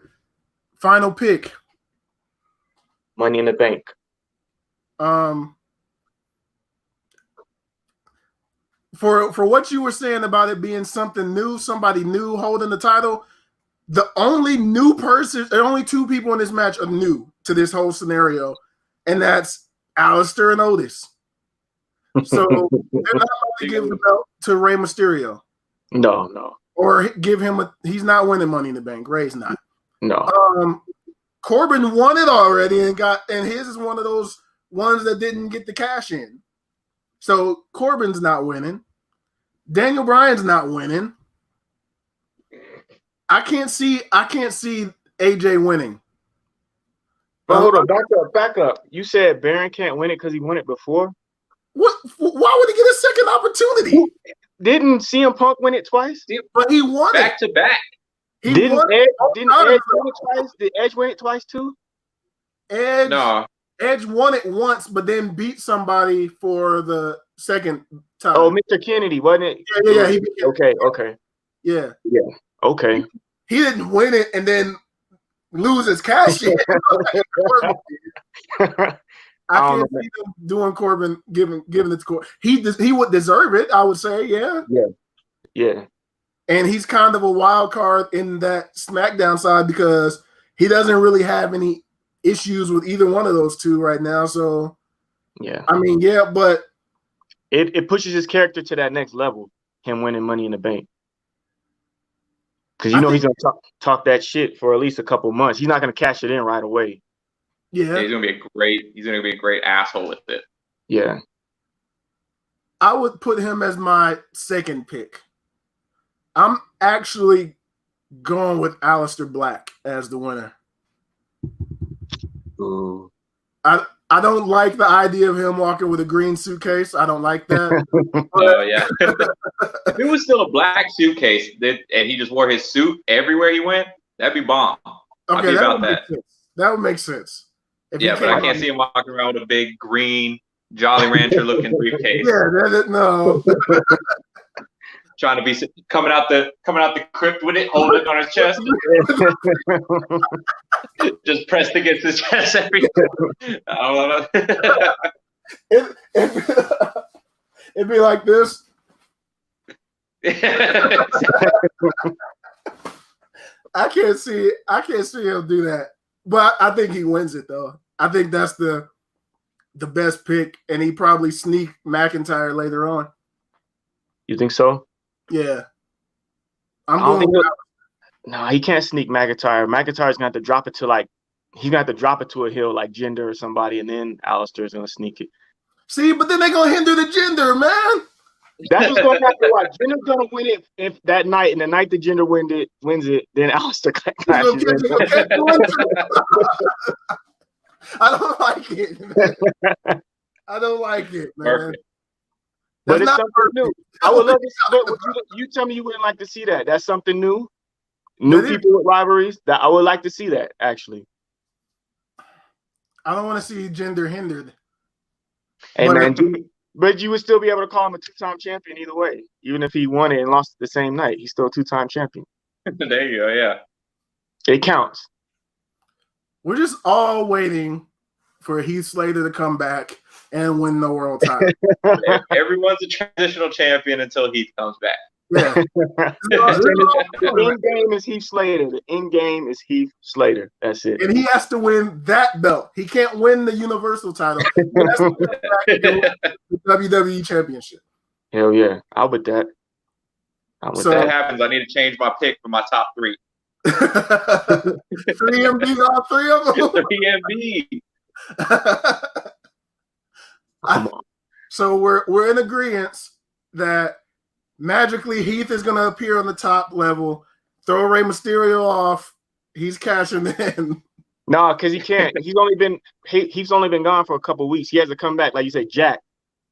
final pick. Money in the Bank. For what you were saying about it being something new, somebody new holding the title, the only new person, there are only two people in this match are new to this whole scenario, and that's Alistair and Otis. So they're not about to give the belt to Rey Mysterio. No. Or give him he's not winning Money in the Bank. Rey's not. No. Corbin won it already and his is one of those ones that didn't get the cash in. So Corbin's not winning. Daniel Bryan's not winning. I can't see AJ winning. But hold on, back up. You said Baron can't win it because he won it before? What? Why would he get a second opportunity? Didn't CM Punk win it twice? But he won back to back. Didn't Edge win it twice? Did Edge win it twice too? Edge won it once, but then beat somebody for the second time. Oh, Mr. Kennedy, wasn't it? Yeah. Okay. Yeah. Okay. He didn't win it and then lose his cash in. I can't see them doing Corbin giving it to Corbin. He would deserve it, I would say. Yeah. And he's kind of a wild card in that SmackDown side because he doesn't really have any issues with either one of those two right now. So but it pushes his character to that next level. Him winning Money in the Bank. Because he's gonna talk that shit for at least a couple months. He's not gonna cash it in right away. Yeah, he's gonna be a great asshole with it. Yeah. I would put him as my second pick. I'm actually going with Aleister Black as the winner. Ooh. I don't like the idea of him walking with a green suitcase. I don't like that. Oh yeah. If it was still a black suitcase and he just wore his suit everywhere he went, that'd be bomb. Okay, that would make sense. But I can't see him walking around with a big green Jolly Rancher looking briefcase. Yeah, no. Trying to be coming out the crypt with it, holding it on his chest, just pressed against his chest every. I don't know. It'd be like this. I can't see him do that, but I think he wins it though. I think that's the best pick, and he probably sneak McIntyre later on. You think so? Yeah. No, he can't sneak McIntyre. McIntyre's gonna have to drop it to to a heel like Jinder or somebody, and then Alistair's gonna sneak it. See, but then they're gonna hinder the Jinder, man. That's what's gonna happen. Like Jinder's gonna win it if that night, and the night that Jinder wins it, then Alistair clashes. I don't like it, man. I don't like it, man. Perfect. But it's something new. I would love to see you tell me you wouldn't like to see that. That's something new. New people with rivalries. That I would like to see that, actually. I don't want to see Jinder hindered. Hey, but you would still be able to call him a two-time champion either way. Even if he won it and lost the same night, he's still a two-time champion. There you go, yeah. It counts. We're just all waiting for Heath Slater to come back and win the world title. Everyone's a transitional champion until Heath comes back. Yeah. The end game is Heath Slater. The end game is Heath Slater. That's it. And he has to win that belt. He can't win the Universal title. He has to win the WWE Championship. Hell yeah. I'm with that. So that happens. I need to change my pick for my top three. 3MB, all three of them. 3MB. Come on. So we're in agreement that magically Heath is going to appear on the top level, throw Rey Mysterio off. He's cashing in. No, because he can't. He's only been gone for a couple of weeks. He has to come back, like you say, Jack.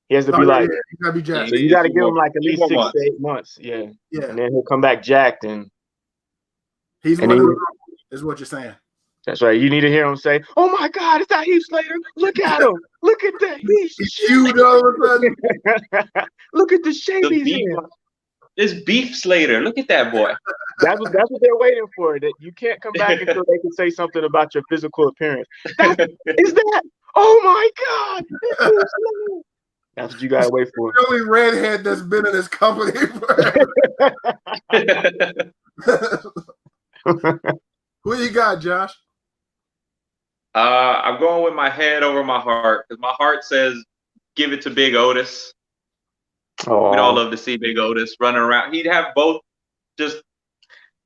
He has to be he's got to be jacked. So you got to give him like at least 6 to 8 months. Yeah. And then he'll come back jacked, and he's one is what you're saying. That's right. You need to hear him say, "Oh my God, it's not Heath Slater! Look at him! Look at that! He's huge all of a sudden. Look at the shape he's in." This Beef Slater. Look at that boy. That's what they're waiting for. That you can't come back until they can say something about your physical appearance. Is that? Oh my God! That's what you gotta wait for. The only redhead that's been in this company. Who you got, Josh? I'm going with my head over my heart because my heart says give it to Big Otis. Oh. We'd all love to see Big Otis running around. He'd have both, just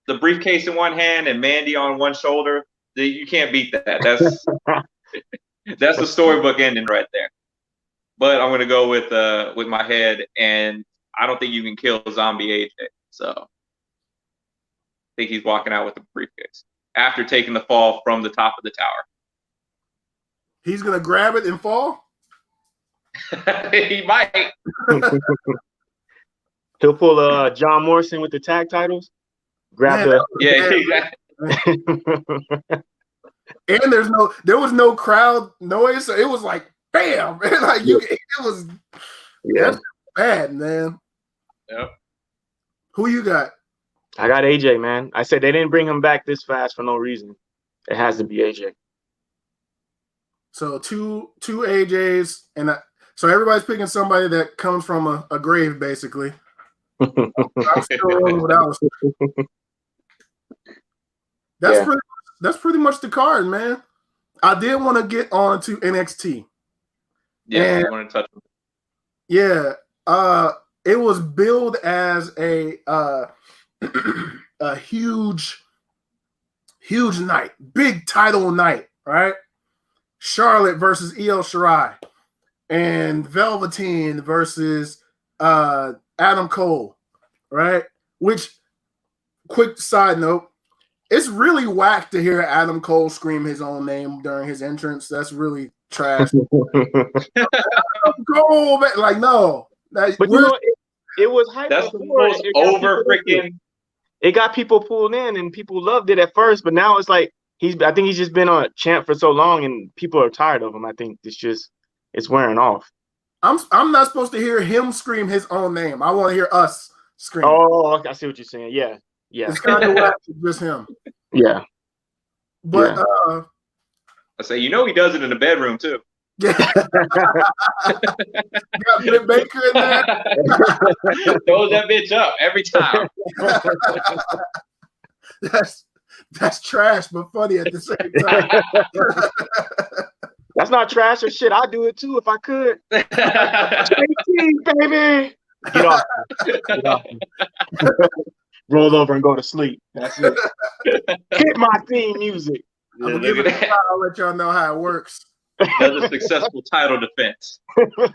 the briefcase in one hand and Mandy on one shoulder. You can't beat that. That's the storybook ending right there. But I'm gonna go with my head, and I don't think you can kill Zombie AJ. So I think he's walking out with the briefcase after taking the fall from the top of the tower. He's gonna grab it and fall. He might. He'll pull John Morrison with the tag titles. Grab And there was no crowd noise, so it was like bam, like it was that's bad, man. Yep. Who you got? I got AJ, man. I said they didn't bring him back this fast for no reason. It has to be AJ. So two AJs, and so everybody's picking somebody that comes from a grave, basically. I'm still rolling with Alice. That's pretty much the card, man. I did want to get on to NXT. Yeah, I want to touch them. Yeah, it was billed as a huge night, big title night, right? Charlotte versus Io Shirai, and Velveteen versus Adam Cole, right? Which, quick side note, it's really whack to hear Adam Cole scream his own name during his entrance. That's really trash. Adam Cole, like no. But you know, it was hype. That's the most over freaking. It got people pulled in, and people loved it at first, but now it's like I think he's just been on a champ for so long, and people are tired of him. I think it's wearing off. I'm not supposed to hear him scream his own name. I want to hear us scream. Oh, I see what you're saying. Yeah. It's kind of whack, just him. Yeah. But I say, he does it in the bedroom too. Yeah. Got Britt Baker in there. Throws that bitch up every time. That's trash, but funny at the same time. That's not trash or shit. I'd do it too if I could. JT, baby. Get off. Roll over and go to sleep. That's it. Hit my theme music. I'll let y'all know how it works. Another successful title defense.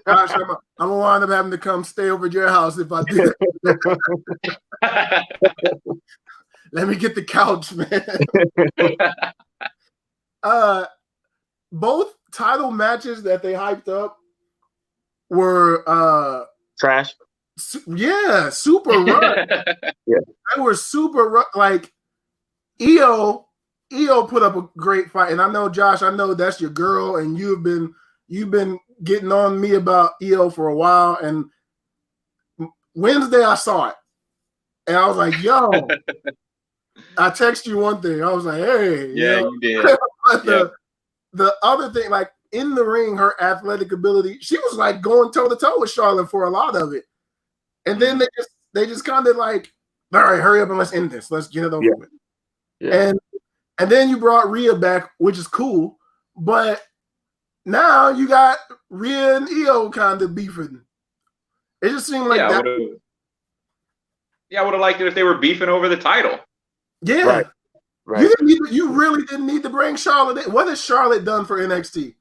Gosh, I'm gonna wind up having to come stay over at your house if I do. Let me get the couch, man. Both title matches that they hyped up were trash. Yeah, super rough. Yeah, they were super rough. Like Io put up a great fight, and I know Josh, I know that's your girl, and you've been getting on me about Io for a while. And Wednesday I saw it, and I was like, "Yo." I texted you one thing. I was like, "Hey." Yeah, you did. But the other thing, like in the ring, her athletic ability, she was like going toe to toe with Charlotte for a lot of it. And then they just kind of like, all right, hurry up and let's end this. Let's get it over with. Yeah. And then you brought Rhea back, which is cool. But now you got Rhea and Io kind of beefing. It just seemed like that. I would have liked it if they were beefing over the title. Yeah. Right. You really didn't need to bring Charlotte in. What has Charlotte done for NXT?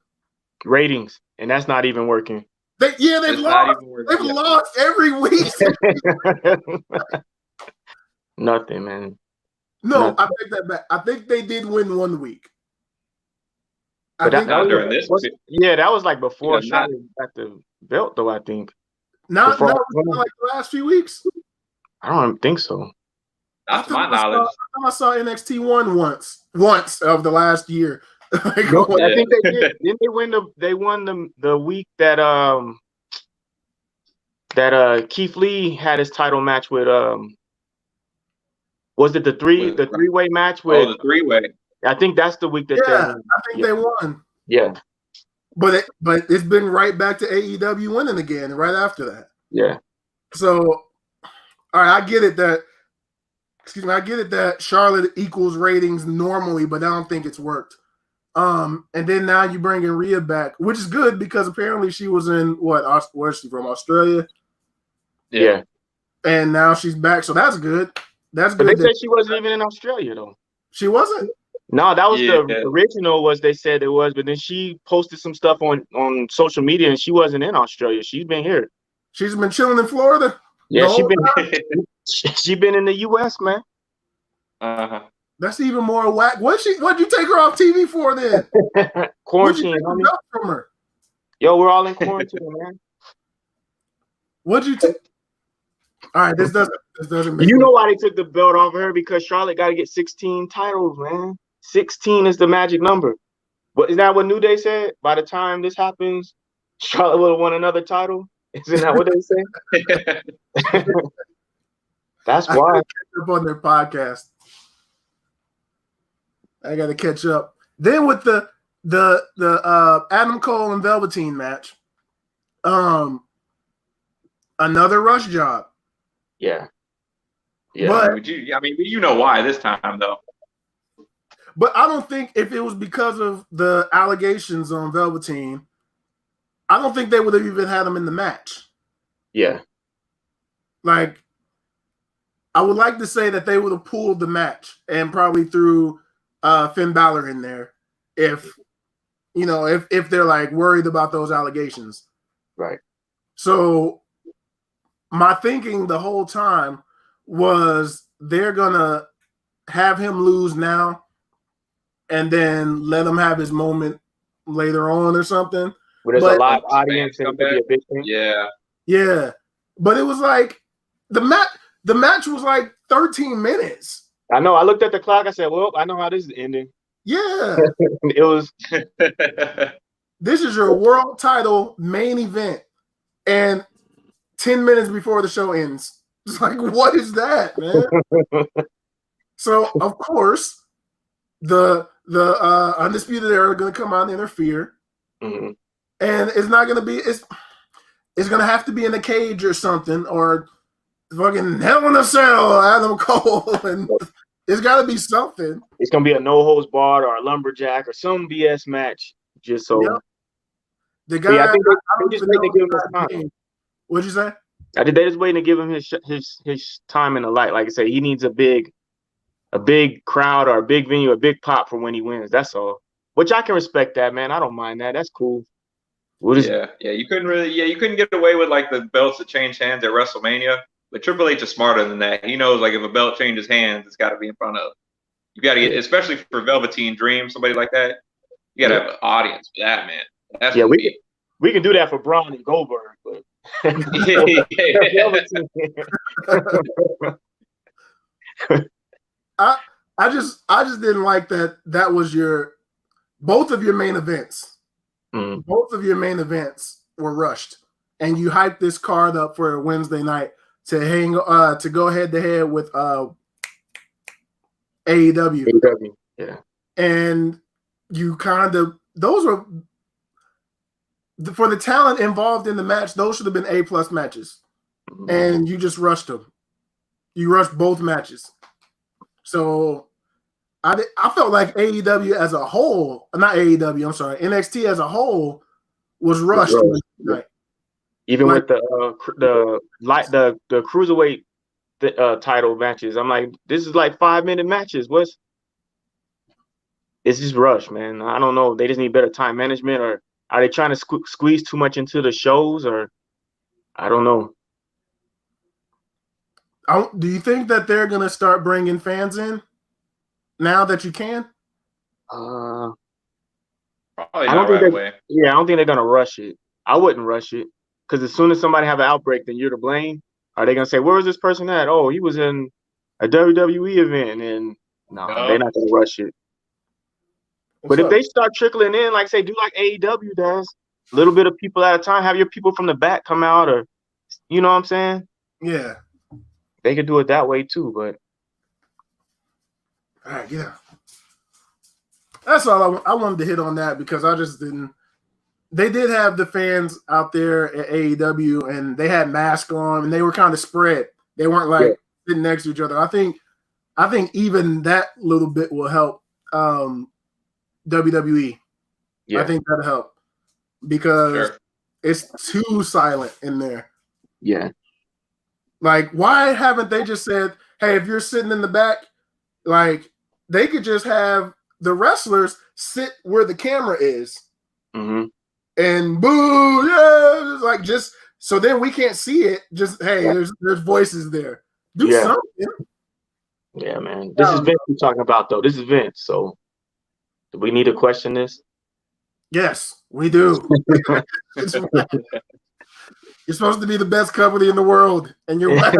Ratings, and that's not even working. They've lost. They've lost every week. Nothing, man. No, Nothing. I take that back. I think they did win 1 week. Not during this. That was like before Charlotte got the belt, though. I think. Not like the last few weeks. I don't think so. That's my knowledge. I saw NXT won once of the last year. I think they did. Didn't they win? They won the week that that Keith Lee had his title match with was it the three-way match with the three-way. I think that's the week that I think they won. Yeah. But it's been right back to AEW winning again right after that. Yeah. So all right, I get it that Charlotte equals ratings normally, but I don't think it's worked. And then now you bring in Rhea back, which is good because apparently she was in where's she from? Australia? Yeah. And now she's back, so that's good. That's good. But they said she wasn't even in Australia though. She wasn't? No, that was the original was they said it was, but then she posted some stuff on social media and she wasn't in Australia. She's been here. She's been chilling in Florida? Yeah, she been in the US, man. Uh-huh. That's even more whack. What'd you take her off TV for then? Quarantine. What'd you take from her? Yo, we're all in quarantine, man. What'd you take? All right, this doesn't make You know why they took the belt off of her? Because Charlotte got to get 16 titles, man. 16 is the magic number. But is that what New Day said? By the time this happens, Charlotte will have won another title? Isn't that what they say? That's why. I catch up on their podcast. I got to catch up. Then with the Adam Cole and Velveteen match, another rush job. Yeah. But you know why this time though. But I don't think if it was because of the allegations on Velveteen, I don't think they would have even had him in the match. Yeah. Like, I would like to say that they would have pulled the match and probably threw Finn Balor in there if they're like worried about those allegations. Right. So my thinking the whole time was they're gonna have him lose now and then let him have his moment later on or something. But there's a live audience and it could be a big thing. Yeah. Yeah. But it was like the match was like 13 minutes. I know. I looked at the clock. I said, well, I know how this is ending. Yeah. It was. This is your world title main event. And 10 minutes before the show ends. It's like, what is that, man? So, of course, the Undisputed Era are going to come out and interfere. Mm-hmm. And it's not going to be, it's going to have to be in a cage or something, or fucking Hell in a Cell, Adam Cole, and it's got to be something. It's going to be a no holds barred or a lumberjack or some BS match, just so. Yep. The guy, I think they just waiting to give him his time. What'd you say? I think they just waiting to give him his time in the light. Like I said, he needs a big crowd or a big venue, a big pop for when he wins. That's all. Which I can respect that, man. I don't mind that. That's cool. You couldn't get away with like the belts that change hands at WrestleMania. But Triple H is smarter than that. He knows like if a belt changes hands, it's got to be in front of. You got to get, especially for Velveteen Dream, somebody like that. You got to have an audience for that, man. That's we can do that for Braun and Goldberg, but I just didn't like that was both of your main events. Mm-hmm. Both of your main events were rushed, and you hyped this card up for a Wednesday night to go head to head with AEW. Yeah, and you those were. For the talent involved in the match, those should have been A+ matches. Mm-hmm. And you just rushed them. You rushed both matches. So I felt like AEW as a whole, not AEW, I'm sorry, NXT as a whole was rushed. Even with the cruiserweight title matches, I'm like, this is like 5-minute matches. It's just rushed, man. I don't know. They just need better time management, or are they trying to squeeze too much into the shows, or I don't know. Do you think that they're going to start bringing fans in now that you can? Probably not right away. Yeah, I don't think they're going to rush it. I wouldn't rush it because as soon as somebody have an outbreak, then you're to blame. Are they going to say, where was this person at? Oh, he was in a WWE event. And no, they're not going to rush it. But if they start trickling in, like say, do like AEW does, a little bit of people at a time, have your people from the back come out, or You know what I'm saying? Yeah. They could do it that way too, but all right, yeah. That's all I wanted to hit on that because I just didn't. They did have the fans out there at AEW, and they had masks on, and they were kind of spread. They weren't like sitting next to each other. I think even that little bit will help WWE. Yeah. I think that'll help because it's too silent in there. Yeah. Like, why haven't they just said, hey, if you're sitting in the back, like, they could just have the wrestlers sit where the camera is and boo, yeah, like just so then we can't see it. Just hey, there's voices there. Do something. Yeah, man. This is Vince we're talking about, though. This is Vince. So, do we need to question this? Yes, we do. You're supposed to be the best company in the world, and you're it's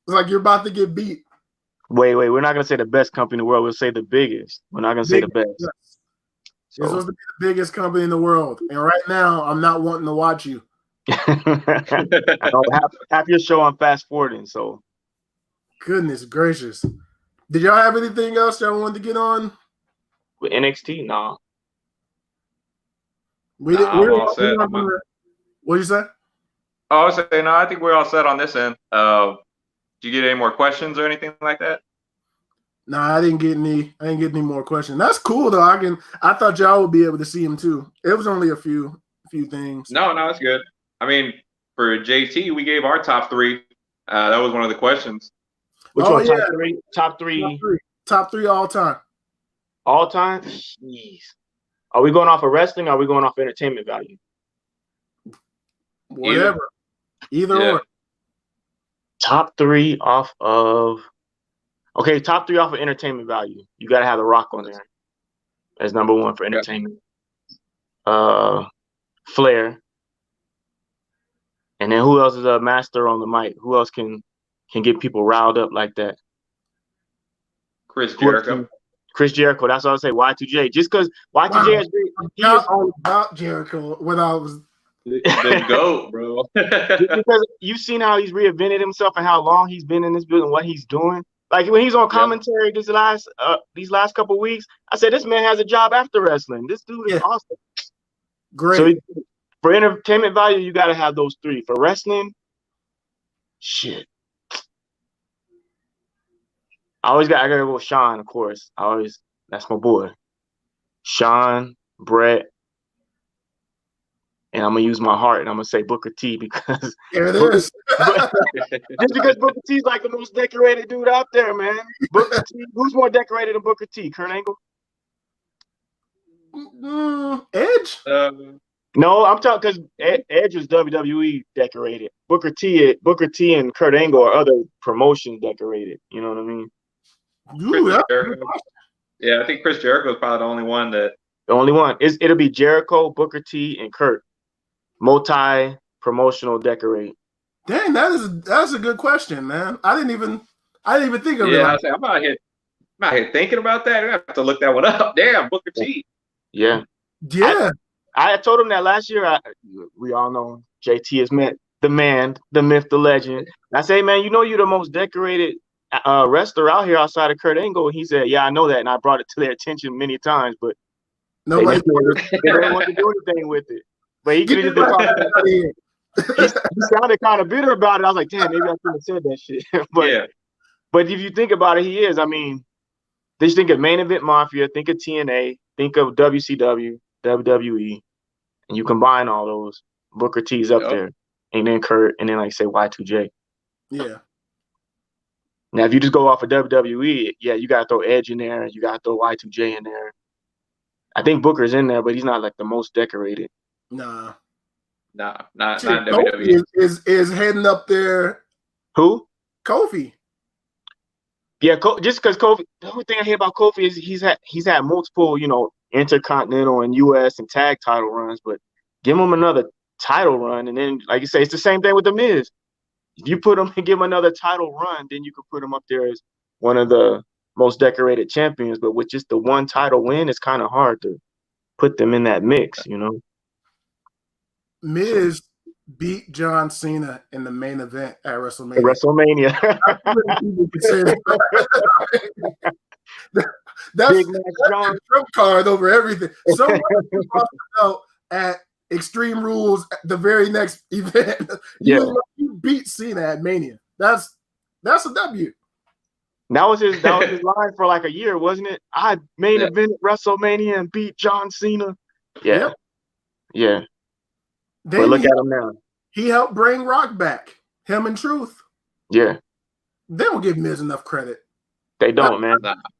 like you're about to get beat. Wait. We're not going to say the best company in the world. We'll say the biggest. We're not going to say the best. Yes. You're supposed to be the biggest company in the world. And right now, I'm not wanting to watch you. I know half your show on fast forwarding, so. Goodness gracious. Did y'all have anything else y'all wanted to get on? With NXT? Nah. We're all set. What'd you say? Oh, I was saying, no, I think we're all set on this end. Did you get any more questions or anything like that? No, I didn't get any more questions. That's cool though. I thought y'all would be able to see him too. It was only a few things. No, it's good. I mean, for JT, we gave our top three. That was one of the questions. Which one? Top three. Top three all time. All time? Jeez. Are we going off of wrestling or are we going off entertainment value? Whatever. Either or. Top three off of entertainment value. You got to have The Rock on there as number one for entertainment. Flair. And then who else is a master on the mic? Who else can get people riled up like that? Chris Jericho. Chris Jericho. That's what I would say. Y2J. Just because Y2J is he is all about Jericho when I was the GOAT, bro. Because you've seen how he's reinvented himself and how long he's been in this building, what he's doing. Like when he's on commentary these last couple weeks, I said this man has a job after wrestling. This dude is awesome. Great. So for entertainment value, you got to have those three. For wrestling, shit. I gotta go with Sean, of course. That's my boy. Sean, Brett, and I'm gonna use my heart and I'm gonna say Booker T because there it is. Just because Booker T is like the most decorated dude out there, man. Booker T, who's more decorated than Booker T? Kurt Angle? Edge? No, I'm talking because Edge is WWE decorated. Booker T and Kurt Angle are other promotions decorated. You know what I mean? Yeah, I think Chris Jericho is probably the only one that. The only one it'll be Jericho, Booker T, and Kurt. Multi-promotional decorate. Dang, that's a good question, man. I didn't even think of it. Yeah, I'm out here thinking about that. I have to look that one up. Damn, Booker T. Yeah. I told him that last year. We all know JT has met the man, the myth, the legend. I say, man, you know you're the most decorated wrestler out here outside of Kurt Angle. And he said, yeah, I know that, and I brought it to their attention many times, but nobody didn't want to do anything with it. But he could have he sounded kind of bitter about it. I was like, damn, maybe I shouldn't have said that shit. But if you think about it, he is. I mean, just think of Main Event Mafia, think of TNA, think of WCW, WWE, and you combine all those. Booker T's up there, and then Kurt, and then like say Y2J. Yeah. Now, if you just go off of WWE, you got to throw Edge in there. You got to throw Y2J in there. I think Booker's in there, but he's not like the most decorated. Nah, not WWE. Is heading up there. Who? Kofi. Yeah, just because Kofi. The only thing I hear about Kofi is he's had multiple, intercontinental and U.S. and tag title runs, but give him another title run, and then, like you say, it's the same thing with The Miz. If you put him and give him another title run, then you could put him up there as one of the most decorated champions. But with just the one title win, it's kind of hard to put them in that mix, Miz beat John Cena in the main event at WrestleMania. WrestleMania. That's Big Mac John. a trump card over everything. Someone lost the belt at Extreme Rules at the very next event. You beat Cena at Mania. That's a W. That was his line for like a year, wasn't it? I main event WrestleMania and beat John Cena. Yeah. Yep. Yeah. Then but look at him now. He helped bring Rock back. Him and Truth. Yeah. They don't give Miz enough credit. They don't, man.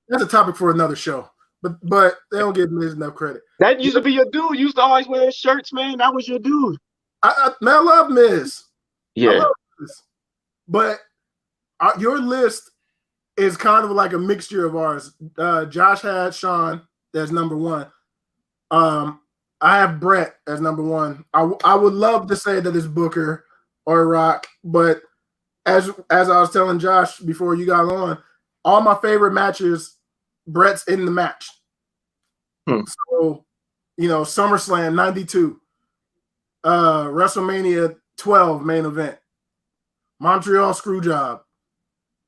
That's a topic for another show. But they don't give Miz enough credit. That used to be your dude. You used to always wear his shirts, man. That was your dude. I love Miz. Yeah. I love Miz. But your list is kind of like a mixture of ours. Josh had Sean as number one. I have Brett as number one. I would love to say that it's Booker or Rock, but as I was telling Josh before you got on, all my favorite matches, Brett's in the match. So, SummerSlam 92, WrestleMania 12 main event, Montreal Screwjob.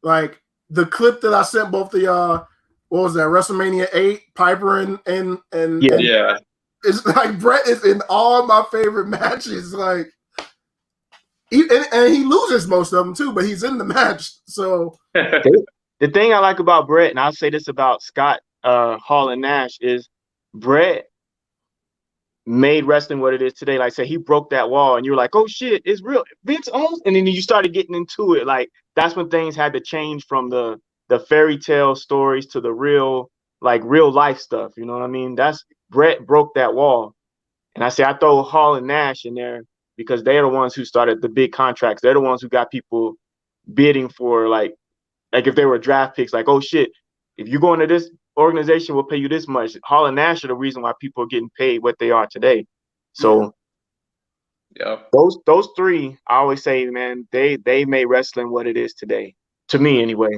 Like the clip that I sent both of y'all, what was that? WrestleMania 8, Piper and yeah. It's like Brett is in all my favorite matches. Like, and he loses most of them too, but he's in the match. So the thing I like about Brett, and I'll say this about Scott Hall and Nash, is Brett made wrestling what it is today. Like I said, he broke that wall, and you're like, oh shit, it's real. Vince owns, and then you started getting into it. Like that's when things had to change from the fairy tale stories to the real life stuff. You know what I mean? That's Brett broke that wall. And I throw Hall and Nash in there because they're the ones who started the big contracts. They're the ones who got people bidding for like if they were draft picks, like, oh shit, if you go into this organization, we'll pay you this much. Hall and Nash are the reason why people are getting paid what they are today. So those three, I always say, man, they made wrestling what it is today. To me anyway.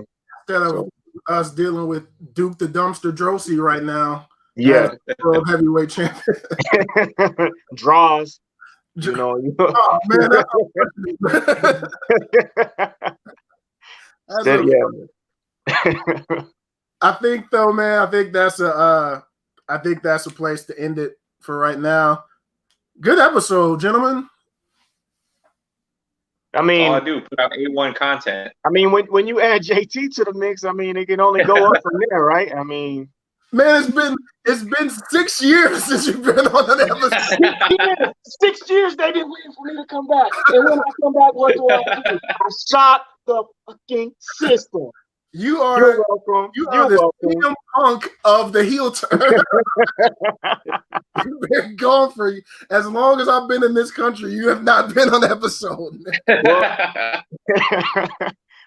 Instead of us dealing with Duke the Dumpster Drosy right now. Yeah. World heavyweight champion. Draws. Oh man, I think though, man, I think that's a place to end it for right now. Good episode, gentlemen. I mean, all I do put out A1 content. I mean, when you add JT to the mix, I mean, it can only go up from there, right? I mean, man, it's been 6 years since you've been on an episode. 6 years they been waiting for me to come back, and when I come back, what do? I shock the fucking system. You're welcome. You're the welcome. CM Punk of the heel turn. You've been gone for as long as I've been in this country. You have not been on episode.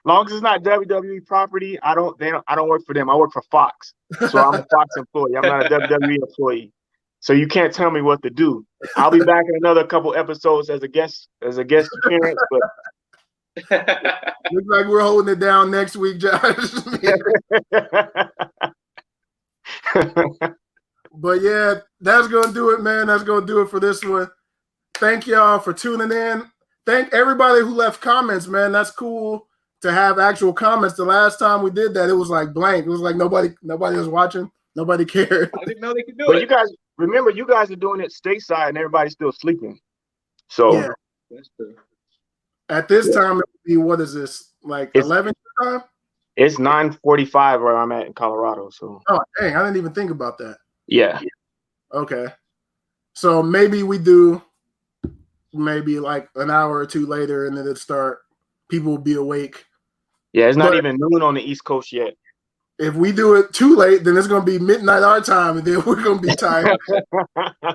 Long as it's not WWE property, I don't work for them. I work for Fox, so I'm a Fox employee. I'm not a WWE employee, so you can't tell me what to do. I'll be back in another couple episodes as a guest appearance, but. Looks like we're holding it down next week, Josh. But yeah, that's gonna do it, man. That's gonna do it for this one. Thank y'all for tuning in. Thank everybody who left comments, man. That's cool to have actual comments. The last time we did that, it was like blank. It was like nobody was watching. Nobody cared. I didn't know they could do but it. You guys remember, you guys are doing it stateside, and everybody's still sleeping. So yeah. That's true. At this time, it would be, what is this, like 11 time? It's 9:45 where I'm at in Colorado. So. Oh, dang, I didn't even think about that. Yeah. Okay. So maybe we do maybe like an hour or two later, and then it'll start. People will be awake. Yeah, it's not even noon on the East Coast yet. If we do it too late, then it's going to be midnight our time, and then we're going to be tired.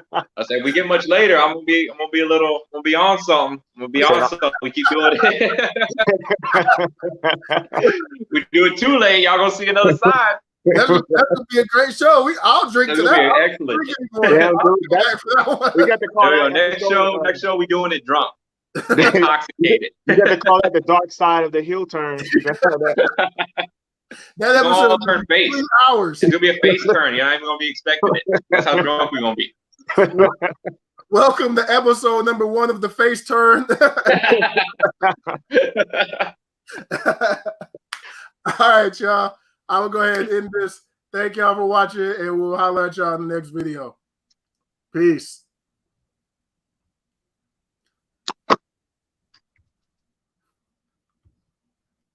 I said, if we get much later, I'm gonna be on something. I'm gonna be on something. We keep doing it. We do it too late, y'all gonna see another side. That's gonna be a great show. I'll drink That's to gonna that. be excellent. Yeah, we got to call that next show we doing it drunk. Intoxicated. You got to call that the dark side of the heel turn. That episode turn face. 3 hours. It's gonna be a face turn. You're not even gonna be expecting it. That's how drunk we're gonna be. Welcome to episode number 1 of the Face Turn. All right, y'all. I will go ahead and end this. Thank y'all for watching, and we'll holler at y'all in the next video. Peace.